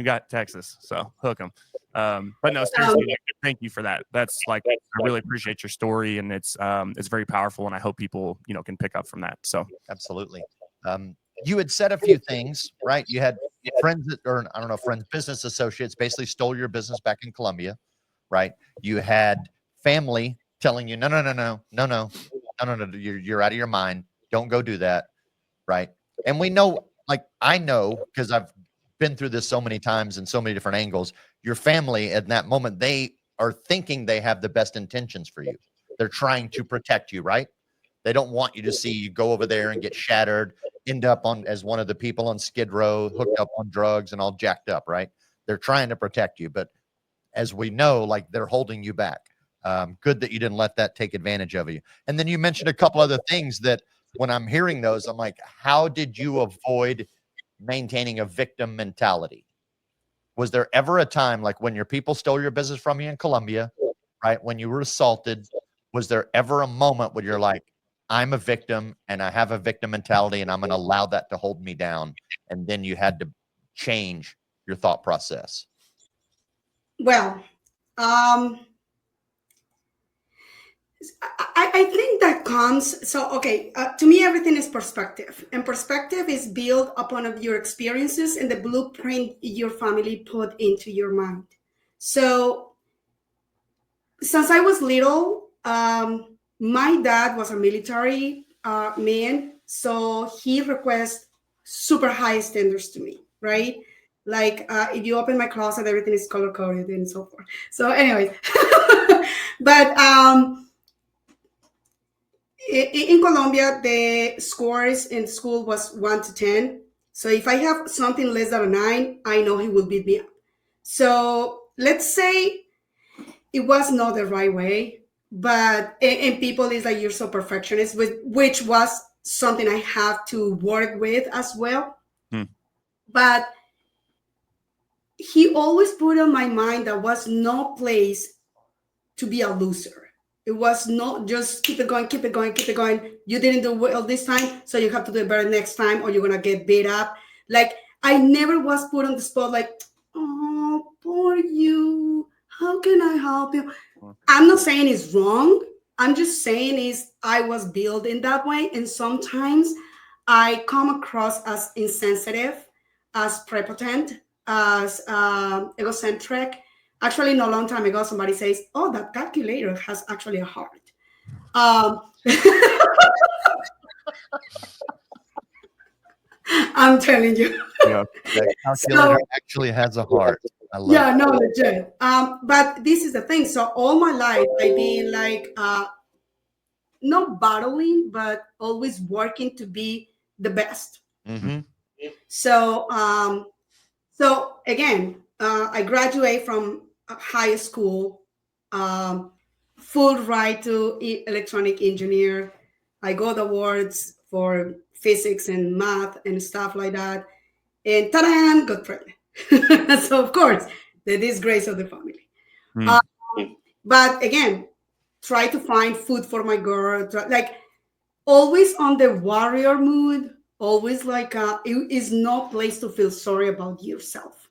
got Texas. So hook them. But no, seriously, thank you for that. That's like, I really appreciate your story, and it's very powerful, and I hope people, can pick up from that. So absolutely. You had said a few things, right? You had friends business associates basically stole your business back in Colombia, right? You had family telling you, no, you're out of your mind. Don't go do that, right? And we know, like, I know, because I've been through this so many times in so many different angles, your family at that moment, they are thinking they have the best intentions for you. They're trying to protect you, right? They don't want you to see you go over there and get shattered, end up as one of the people on Skid Row, hooked up on drugs and all jacked up, right? They're trying to protect you. But as we know, like, they're holding you back. Good that you didn't let that take advantage of you. And then you mentioned a couple other things that when I'm hearing those, I'm like, how did you avoid maintaining a victim mentality? Was there ever a time, like when your people stole your business from you in Colombia, right? When you were assaulted, was there ever a moment where you're like, I'm a victim and I have a victim mentality and I'm going to allow that to hold me down? And then you had to change your thought process. Well, I think that comes, to me, everything is perspective, and perspective is built upon your experiences and the blueprint your family put into your mind. So since I was little, my dad was a military man, so he requests super high standards to me, right? Like if you open my closet, everything is color coded and so forth. So anyways, but in Colombia, the scores in school was 1 to 10. So if I have something less than a 9, I know he will beat me up. So let's say it was not the right way, but and people is like, you're so perfectionist, which was something I have to work with as well. But he always put on my mind there was no place to be a loser. It was not just keep it going. You didn't do well this time, so you have to do it better next time, or you're gonna get beat up. Like, I never was put on the spot like, oh, poor you. How can I help you? I'm not saying it's wrong. I'm just saying is I was built in that way, and sometimes I come across as insensitive, as prepotent, as egocentric. Actually, not a long time ago, somebody says, oh, that calculator has actually a heart. I'm telling you. Yeah, that calculator actually has a heart. I love it. No, legit. But this is the thing. So all my life, I've been like, not battling, but always working to be the best. Mm-hmm. So again, I graduate from high school, full ride to electronic engineer. I got awards for physics and math and stuff like that. And ta-da, got pregnant. So of course, the disgrace of the family. But again, try to find food for my girl. Like, always on the warrior mood. Always like it is no place to feel sorry about yourself.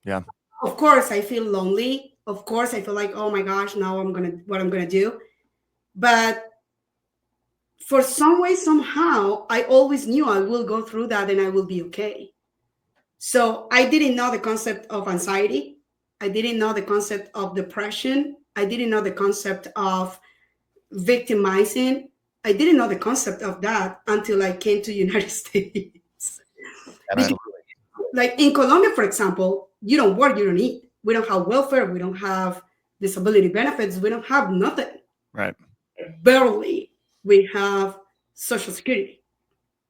Yeah. Of course, I feel lonely. Of course, I feel like, oh my gosh, now what I'm gonna do. But for some way, somehow, I always knew I will go through that and I will be okay. So I didn't know the concept of anxiety. I didn't know the concept of depression. I didn't know the concept of victimizing. I didn't know the concept of that until I came to United States. Because, like in Colombia, for example, you don't work, you don't eat. We don't have welfare. We don't have disability benefits. We don't have nothing. Right. Barely we have Social Security,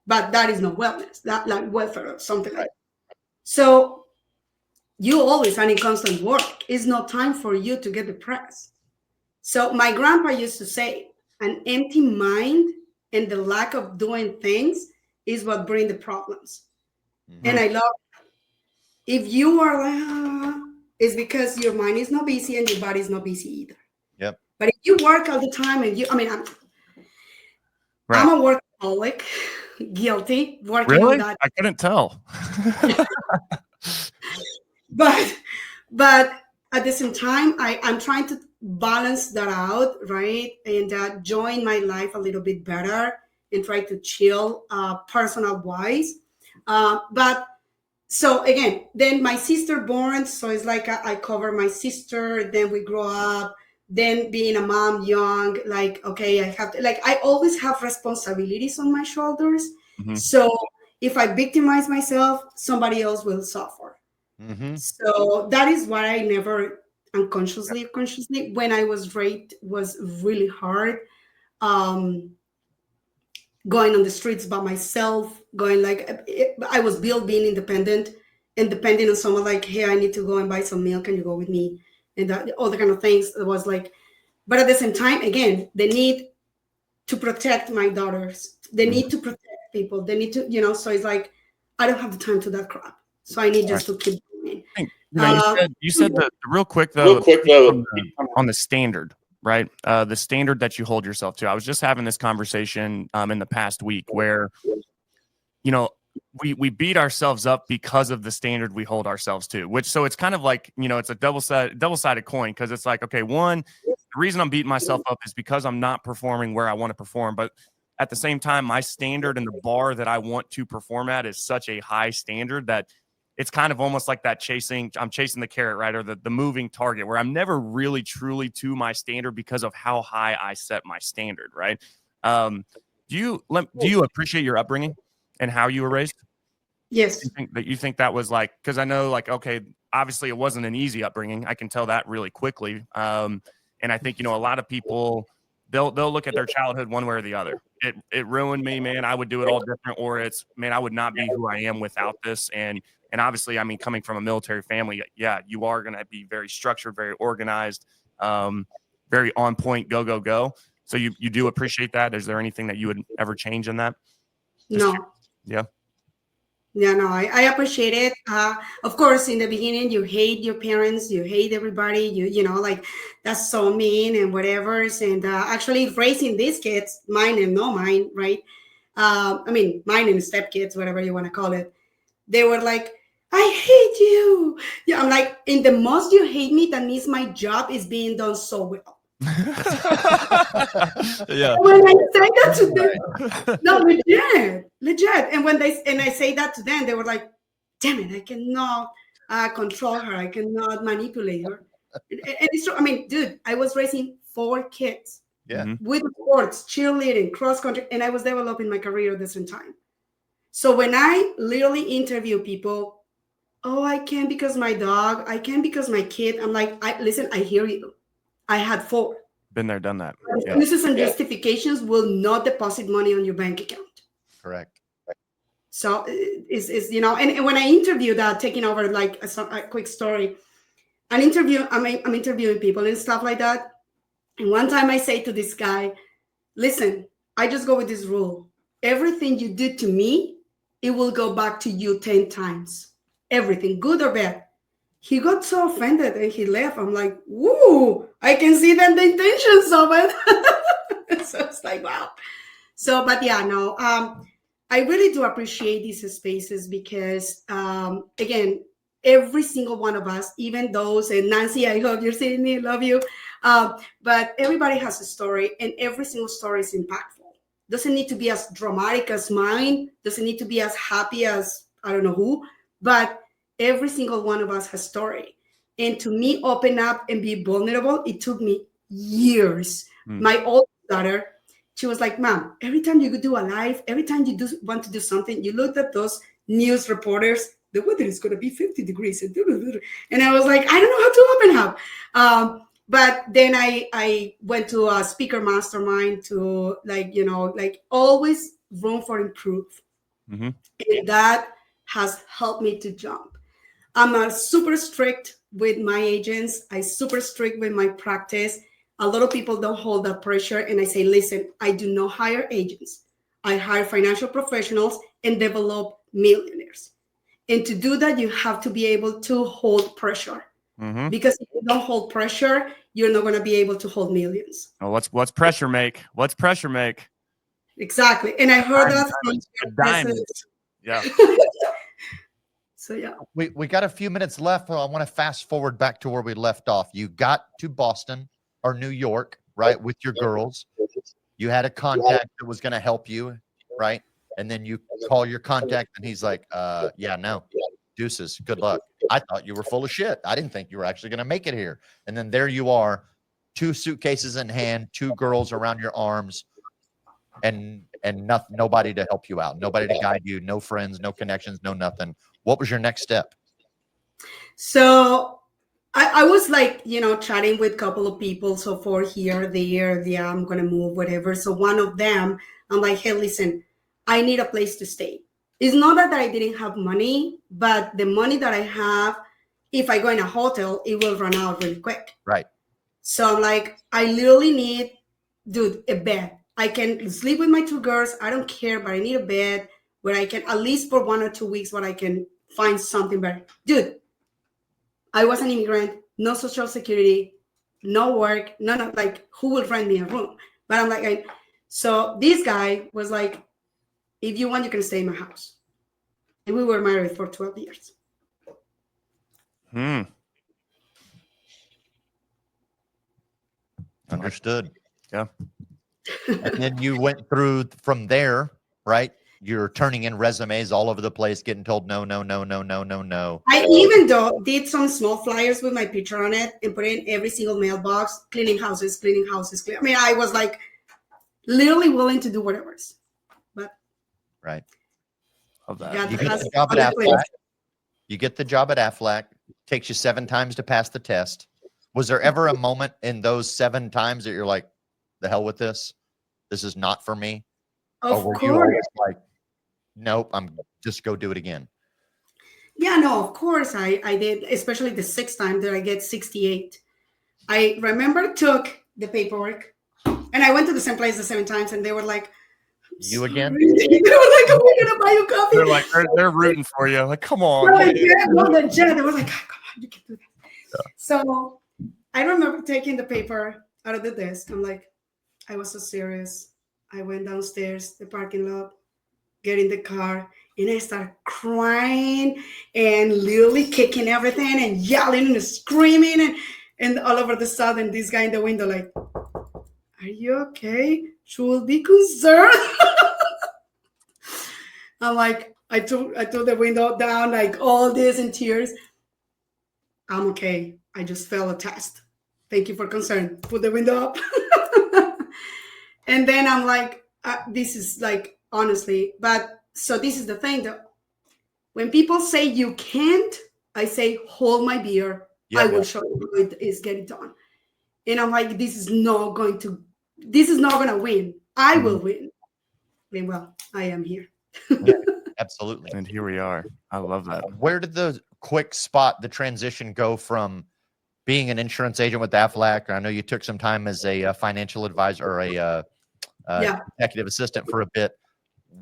but that is not wellness, that like welfare or something like that. So you always are in constant work. It's not time for you to get depressed. So my grandpa used to say, an empty mind and the lack of doing things is what bring the problems. Mm-hmm. And I love it. If you are like, it's because your mind is not busy and your body is not busy either. Yep. But if you work all the time and I'm a workaholic, guilty, working really? on that. I couldn't tell. but at the same time, I'm trying to balance that out, right? And join my life a little bit better and try to chill personal wise. But so again, then my sister born, so it's like I cover my sister, then we grow up, then being a mom young, like, okay, I have to, like, I always have responsibilities on my shoulders. Mm-hmm. So if I victimize myself, somebody else will suffer. Mm-hmm. So that is why I never consciously, when I was raped, was really hard. Going on the streets by myself, I was built being independent and depending on someone like, hey, I need to go and buy some milk. Can you go with me? And all the kind of things. It was like, but at the same time, again, the need to protect my daughters, the need to protect people, they need to, so it's like, I don't have the time to that crap. So I need just to keep doing it. You said that real quick though, on the standard, right? The standard that you hold yourself to. I was just having this conversation in the past week where, we beat ourselves up because of the standard we hold ourselves to, so it's kind of like, it's a double-sided coin, because it's like, okay, one, the reason I'm beating myself up is because I'm not performing where I want to perform. But at the same time, my standard and the bar that I want to perform at is such a high standard that it's kind of almost like that I'm chasing the carrot, right? Or the moving target, where I'm never really truly to my standard because of how high I set my standard, right? Do you appreciate your upbringing and how you were raised? Yes. You think that was like, because I know, like, okay, obviously it wasn't an easy upbringing. I can tell that really quickly. And I think, a lot of people, they'll look at their childhood one way or the other. It ruined me, man. I would do it all different, or it's, man, I would not be who I am without this. And obviously, I mean, coming from a military family, yeah, you are going to be very structured, very organized, very on point, go. So you do appreciate that. Is there anything that you would ever change in that? No. Yeah. Yeah, no, I appreciate it. Of course, in the beginning, you hate your parents, you hate everybody, you know, like, that's so mean and whatever. And actually raising these kids, mine and no mine, right? I mean, mine and stepkids, whatever you want to call it. They were like, I hate you. Yeah, I'm like, in the most you hate me, that means my job is being done so well. Yeah. When I say that to them, no, legit. And when I say that to them, they were like, damn it, I cannot control her. I cannot manipulate her. And it's true. I mean, dude, I was raising 4 kids with sports, cheerleading, cross country, and I was developing my career at the same time. So when I literally interview people, oh, I can't because my dog, I can't because my kid, I'm like, listen, I hear you. I had 4. Been there, done that. Excuses and justifications will not deposit money on your bank account. Correct. So is you know, and when I interviewed taking over, like a quick story, I'm interviewing people and stuff like that. And one time I say to this guy, listen, I just go with this rule. Everything you did to me, it will go back to you 10 times. Everything, good or bad. He got so offended and he left. I'm like, woo, I can see that the intentions of it. So it's like, wow. So, but yeah, no, I really do appreciate these spaces because, again, every single one of us, even those, and Nancy, I hope you're seeing me, love you. But everybody has a story and every single story is impactful. doesn't need to be as dramatic as mine, doesn't need to be as happy as I don't know who, but every single one of us has story. And to me, open up and be vulnerable, it took me years. My oldest daughter, she was like, Mom, every time you do a live, every time you want to do something, you looked at those news reporters, the weather is going to be 50 degrees. And I was like, I don't know how to open up. But then I went to a speaker mastermind to always room for improve. And that has helped me to jump. I'm super strict with my agents. I'm super strict with my practice. A lot of people don't hold that pressure. And I say, listen, I do not hire agents. I hire financial professionals and develop millionaires. And to do that, you have to be able to hold pressure. Because if you don't hold pressure, you're not going to be able to hold millions. Oh, what's pressure make? What's pressure make? Exactly. And I heard that from diamonds. Yeah. So yeah. We got a few minutes left. I want to fast forward back to where we left off. You got to Boston or New York, right, with your girls. You had a contact that was going to help you, right? And then you call your contact and he's like, yeah, no, deuces, good luck. I thought you were full of shit. I didn't think you were actually going to make it here. And then there you are, 2 suitcases in hand, 2 girls around your arms, and nobody to help you out, nobody to guide you, no friends, no connections, no nothing. What was your next step? So I was like, chatting with a couple of people. So for here, there, yeah, I'm going to move, whatever. So one of them, I'm like, hey, listen, I need a place to stay. It's not that I didn't have money, but the money that I have, if I go in a hotel, it will run out really quick. Right. So I'm like, I literally need, dude, a bed. I can sleep with my 2 girls. I don't care, but I need a bed where I can, at least for 1 or 2 weeks, where I can find something better. Dude, I was an immigrant, no social security, no work, none of, like, who will rent me a room? But I'm like, so this guy was like, if you want, you can stay in my house. And we were married for 12 years. Understood. Yeah. And then you went through from there, right? You're turning in resumes all over the place, getting told no. I even did some small flyers with my picture on it and put it in every single mailbox, cleaning houses. I mean, I was like literally willing to do whatever. But right. Love that. You get the job at Aflac. You get the job at Aflac. Takes you 7 times to pass the test. Was there ever a moment in those 7 times that you're like, the hell with this? This is not for me? Of or were course. you always like, nope, I'm just go do it again? Yeah, no, of course I did, especially the 6th time that I get 68. I remember took the paperwork and I went to the same place the 7 times and they were like, you again? They were like, oh, we're gonna buy you coffee. They're like, they're rooting for you. Like, come on. They were like, come on, you can do that. Yeah. So I remember taking the paper out of the desk. I'm like, I was so serious. I went downstairs, the parking lot, get in the car, and I started crying and literally kicking everything and yelling and screaming. And all over the sudden, this guy in the window like, are you okay? Should be concerned. I'm like, I took the window down, like all this in tears. I'm okay. I just failed a test. Thank you for concern. Put the window up. And then I'm like, this is like, honestly, but so this is the thing that when people say you can't, I say, hold my beer. Yeah, I will show you how it is getting done. And I'm like, this is not going to win. I will win. And well, I am here. Yeah, absolutely. And here we are. I love that. Where did the transition go from being an insurance agent with Aflac? I know you took some time as a financial advisor or a executive assistant for a bit.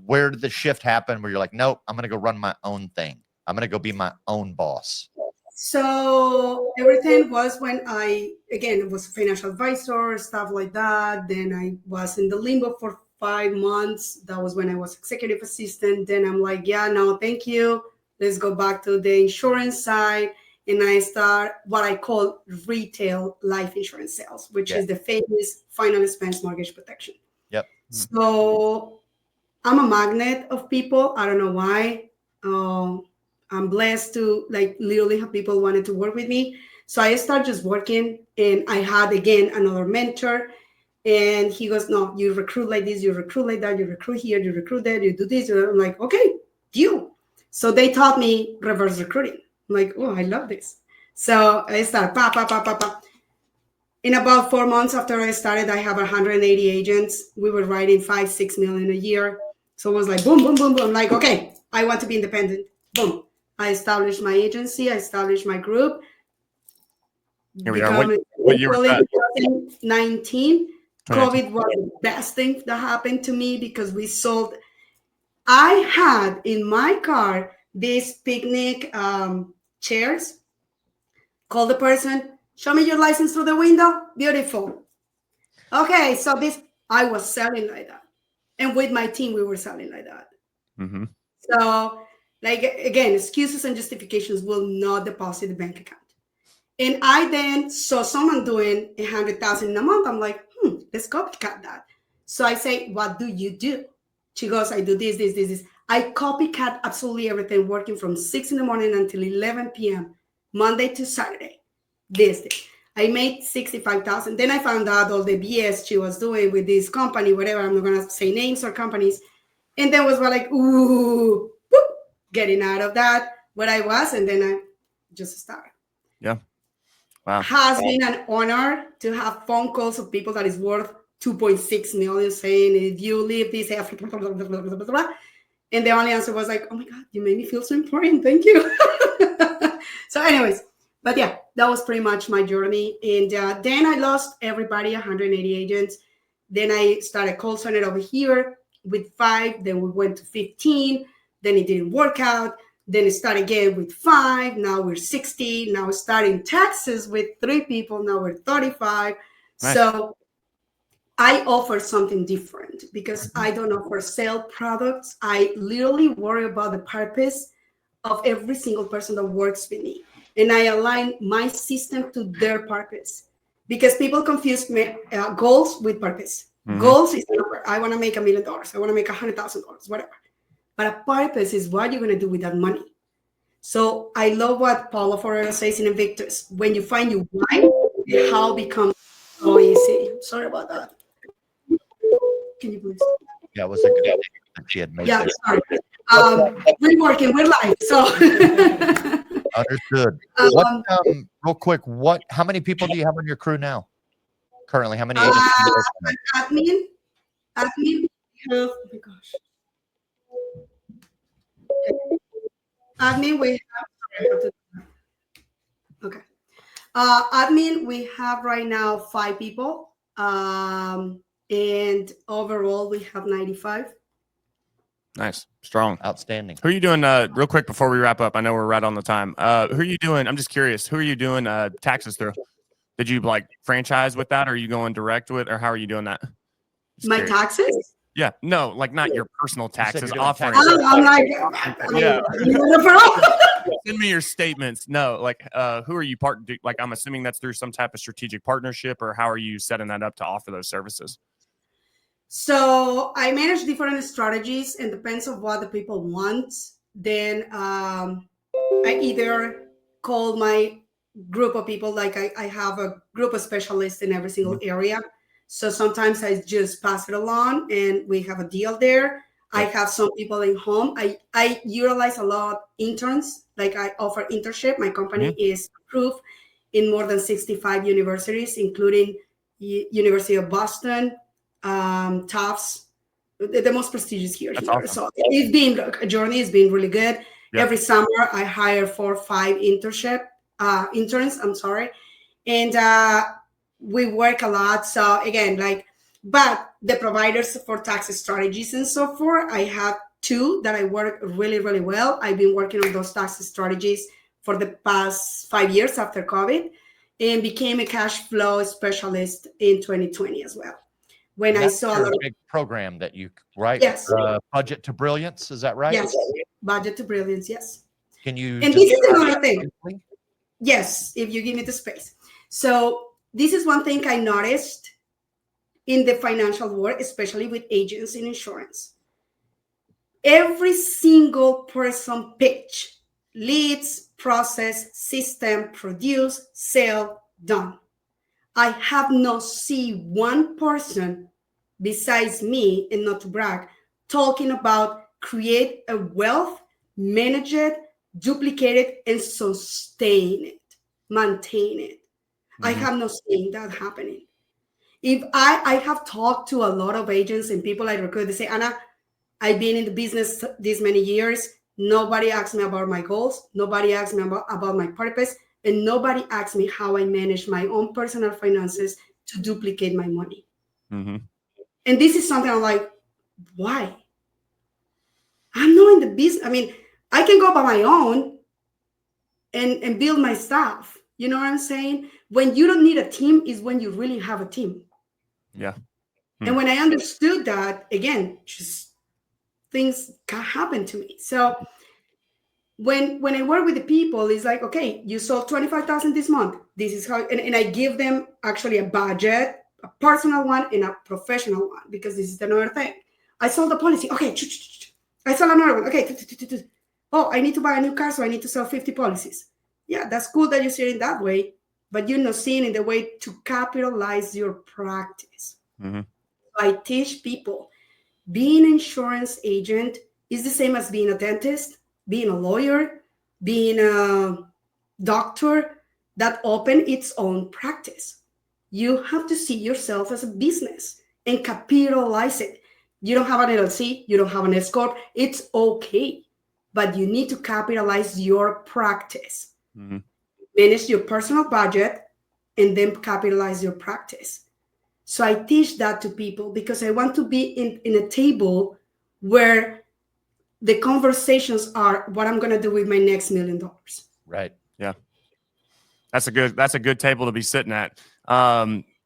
Where did the shift happen where you're like, nope, I'm going to go run my own thing. I'm going to go be my own boss. So everything was when I, again, was a financial advisor, stuff like that. Then I was in the limbo for 5 months. That was when I was executive assistant. Then I'm like, yeah, no, thank you. Let's go back to the insurance side. And I start what I call retail life insurance sales, which is the famous final expense mortgage protection. Yep. So I'm a magnet of people. I don't know why. I'm blessed to like literally have people wanted to work with me. So I started just working, and I had again another mentor. And he goes, no, you recruit like this, you recruit like that, you recruit here, you recruit there, you do this. And I'm like, okay, deal. So they taught me reverse recruiting. I'm like, oh, I love this. So I started, In about 4 months after I started, I have 180 agents. We were writing 5-6 million a year. So it was like, boom, boom, boom, boom. I'm like, okay, I want to be independent. Boom. I established my agency. I established my group. Here we are. What year was that? 2019. COVID was the best thing that happened to me because we sold. I had in my car these picnic chairs. Call the person, show me your license through the window. Beautiful. Okay, so this, I was selling like that. And with my team, we were selling like that. Mm-hmm. So, like, again, excuses and justifications will not deposit the bank account. And I then saw someone doing 100,000 in a month. I'm like, let's copycat that. So I say, what do you do? She goes, I do this. I copycat absolutely everything, working from 6 in the morning until 11 p.m., Monday to Saturday. This thing. I made 65,000. Then I found out all the BS she was doing with this company, whatever. I'm not going to say names or companies. And then was like, ooh, whoop, getting out of that, where I was. And then I just started. Yeah. Wow. Has been an honor to have phone calls of people that is worth 2.6 million saying, if you leave this, and the only answer was like, oh my God, you made me feel so important. Thank you. So anyways, but yeah, that was pretty much my journey. And then I lost everybody, 180 agents. Then I started a call center over here with 5. Then we went to 15. Then it didn't work out. Then it started again with 5. Now we're 60. Now we're starting Texas with 3 people. Now we're 35. Nice. So I offer something different because I don't offer sale products. I literally worry about the purpose of every single person that works with me. And I align my system to their purpose because people confuse goals with purpose. Mm-hmm. Goals is number. I want to make $1 million. I want to make $100,000, whatever. But a purpose is what you're going to do with that money. So I love what Paulo Ferreira says in Invictus. When you find your why, how becomes so easy. Sorry about that. Can you please? Yeah, it was a good idea that she had made. Yeah, sorry. We're working, we're live, so. Understood. Real quick, how many people do you have on your crew now? Currently, how many agents? Admin, oh my gosh. Admin, we have, okay. Admin, we have right now 5 people. And overall, we have 95. Nice. Strong. Outstanding. Who are you doing, real quick before we wrap up? I know we're right on the time. Who are you doing? I'm just curious. Who are you doing taxes through? Did you like franchise with that? Or are you going direct with, or how are you doing that? Just my curious. Taxes? Yeah. No, like not your personal taxes. Offering. I'm like, yeah. Send me your statements. No, like who are you like I'm assuming that's through some type of strategic partnership, or how are you setting that up to offer those services? So I manage different strategies and depends on what the people want. Then I either call my group of people, like I have a group of specialists in every single area. So sometimes I just pass it along and we have a deal there. I have some people in home. I utilize a lot of interns. Like I offer internship. My company is approved in more than 65 universities, including University of Boston, Tufts, the most prestigious here. Awesome. So it's been a journey. It's been really good. Yep. Every summer I hire 4 or 5 interns. I'm sorry. And we work a lot. So again, but the providers for tax strategies and so forth, I have 2 that I work really, really well. I've been working on those tax strategies for the past 5 years after COVID and became a cash flow specialist in 2020 as well. When I saw a big program that you, right? Yes. Budget to Brilliance, is that right? Yes. Budget to Brilliance, yes. Can you? And this is another thing. Yes, if you give me the space. So this is one thing I noticed. in the financial world, especially with agents in insurance. Every single person pitch, leads, process, system, produce, sell, done. I have not seen one person besides me, and not to brag, talking about create a wealth, manage it, duplicate it, and sustain it, maintain it. I have not seen that happening. If I have talked to a lot of agents and people I recruit, they say, Anna, I've been in the business this many years. Nobody asks me about my goals. Nobody asks me about my purpose. And nobody asks me how I manage my own personal finances to duplicate my money. Mm-hmm. And this is something I'm like, why? I'm not in the business. I mean, I can go by my own and build my stuff. You know what I'm saying? When you don't need a team is when you really have a team. Yeah. And when I understood that, again, just things can happen to me. So when I work with the people, it's like, okay, you sold 25,000 this month. This is how, and I give them actually a budget, a personal one and a professional one, because this is another thing. I sold the policy. Okay. I sold another one. Okay. Oh, I need to buy a new car, so I need to sell 50 policies. Yeah, that's cool that you see it that way, but you're not seeing it the way to capitalize your practice. Mm-hmm. I teach people being an insurance agent is the same as being a dentist, being a lawyer, being a doctor that open its own practice. You have to see yourself as a business and capitalize it. You don't have an LLC, you don't have an S Corp, it's okay, but you need to capitalize your practice. Mm-hmm. Manage your personal budget and then capitalize your practice. So I teach that to people because I want to be in a table where the conversations are what I'm going to do with my next $1 million. Right. Yeah. That's a good table to be sitting at.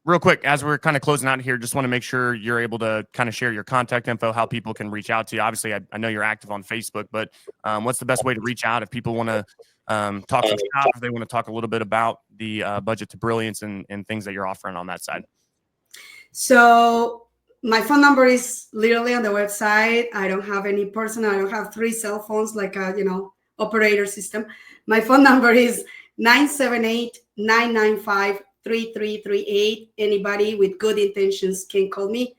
Real quick, as we're kind of closing out here, just want to make sure you're able to kind of share your contact info, how people can reach out to you. Obviously, I know you're active on Facebook, but what's the best way to reach out if people want to talk some shop, if they want to talk a little bit about the budget to Brilliance and things that you're offering on that side? So my phone number is literally on the website. I don't have any personal. I don't have 3 cell phones like a operator system. My phone number is 978-995-3338. Anybody with good intentions can call me.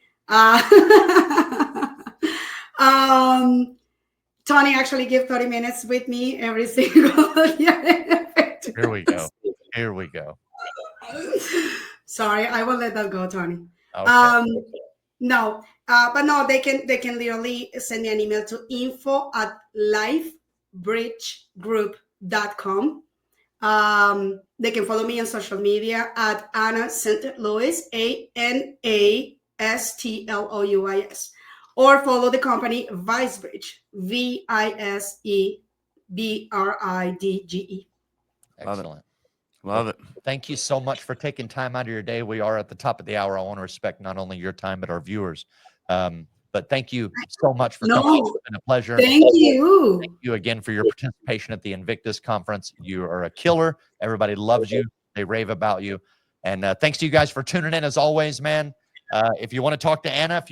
Tony actually gives 30 minutes with me every single year. Here we go. Here we go. Sorry, I will let that go, Tony. Okay. No, but no, they can literally send me an email to info@lifebridgegroup.com. They can follow me on social media at Anna St Louis, ANASTLOUIS, or follow the company VISE Bridge, VISEBRIDGE. Excellent. Love it. Thank you so much for taking time out of your day. We are at the top of the hour. I want to respect not only your time, but our viewers. But thank you so much for coming. It's been a pleasure. Thank you. Thank you again for your participation at the Invictus Conference. You are a killer. Everybody loves you. They rave about you. And thanks to you guys for tuning in as always, man. If you want to talk to Anna,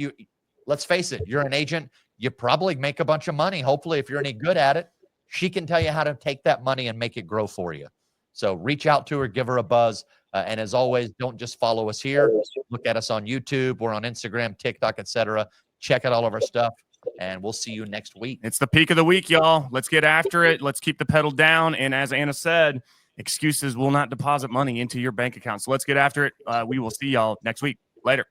let's face it, you're an agent. You probably make a bunch of money. Hopefully, if you're any good at it, she can tell you how to take that money and make it grow for you. So reach out to her, give her a buzz. And as always, don't just follow us here. Look at us on YouTube. We're on Instagram, TikTok, etc. Check out all of our stuff, and we'll see you next week. It's the peak of the week, y'all. Let's get after it. Let's keep the pedal down. And as Anna said, excuses will not deposit money into your bank account. So let's get after it. We will see y'all next week. Later.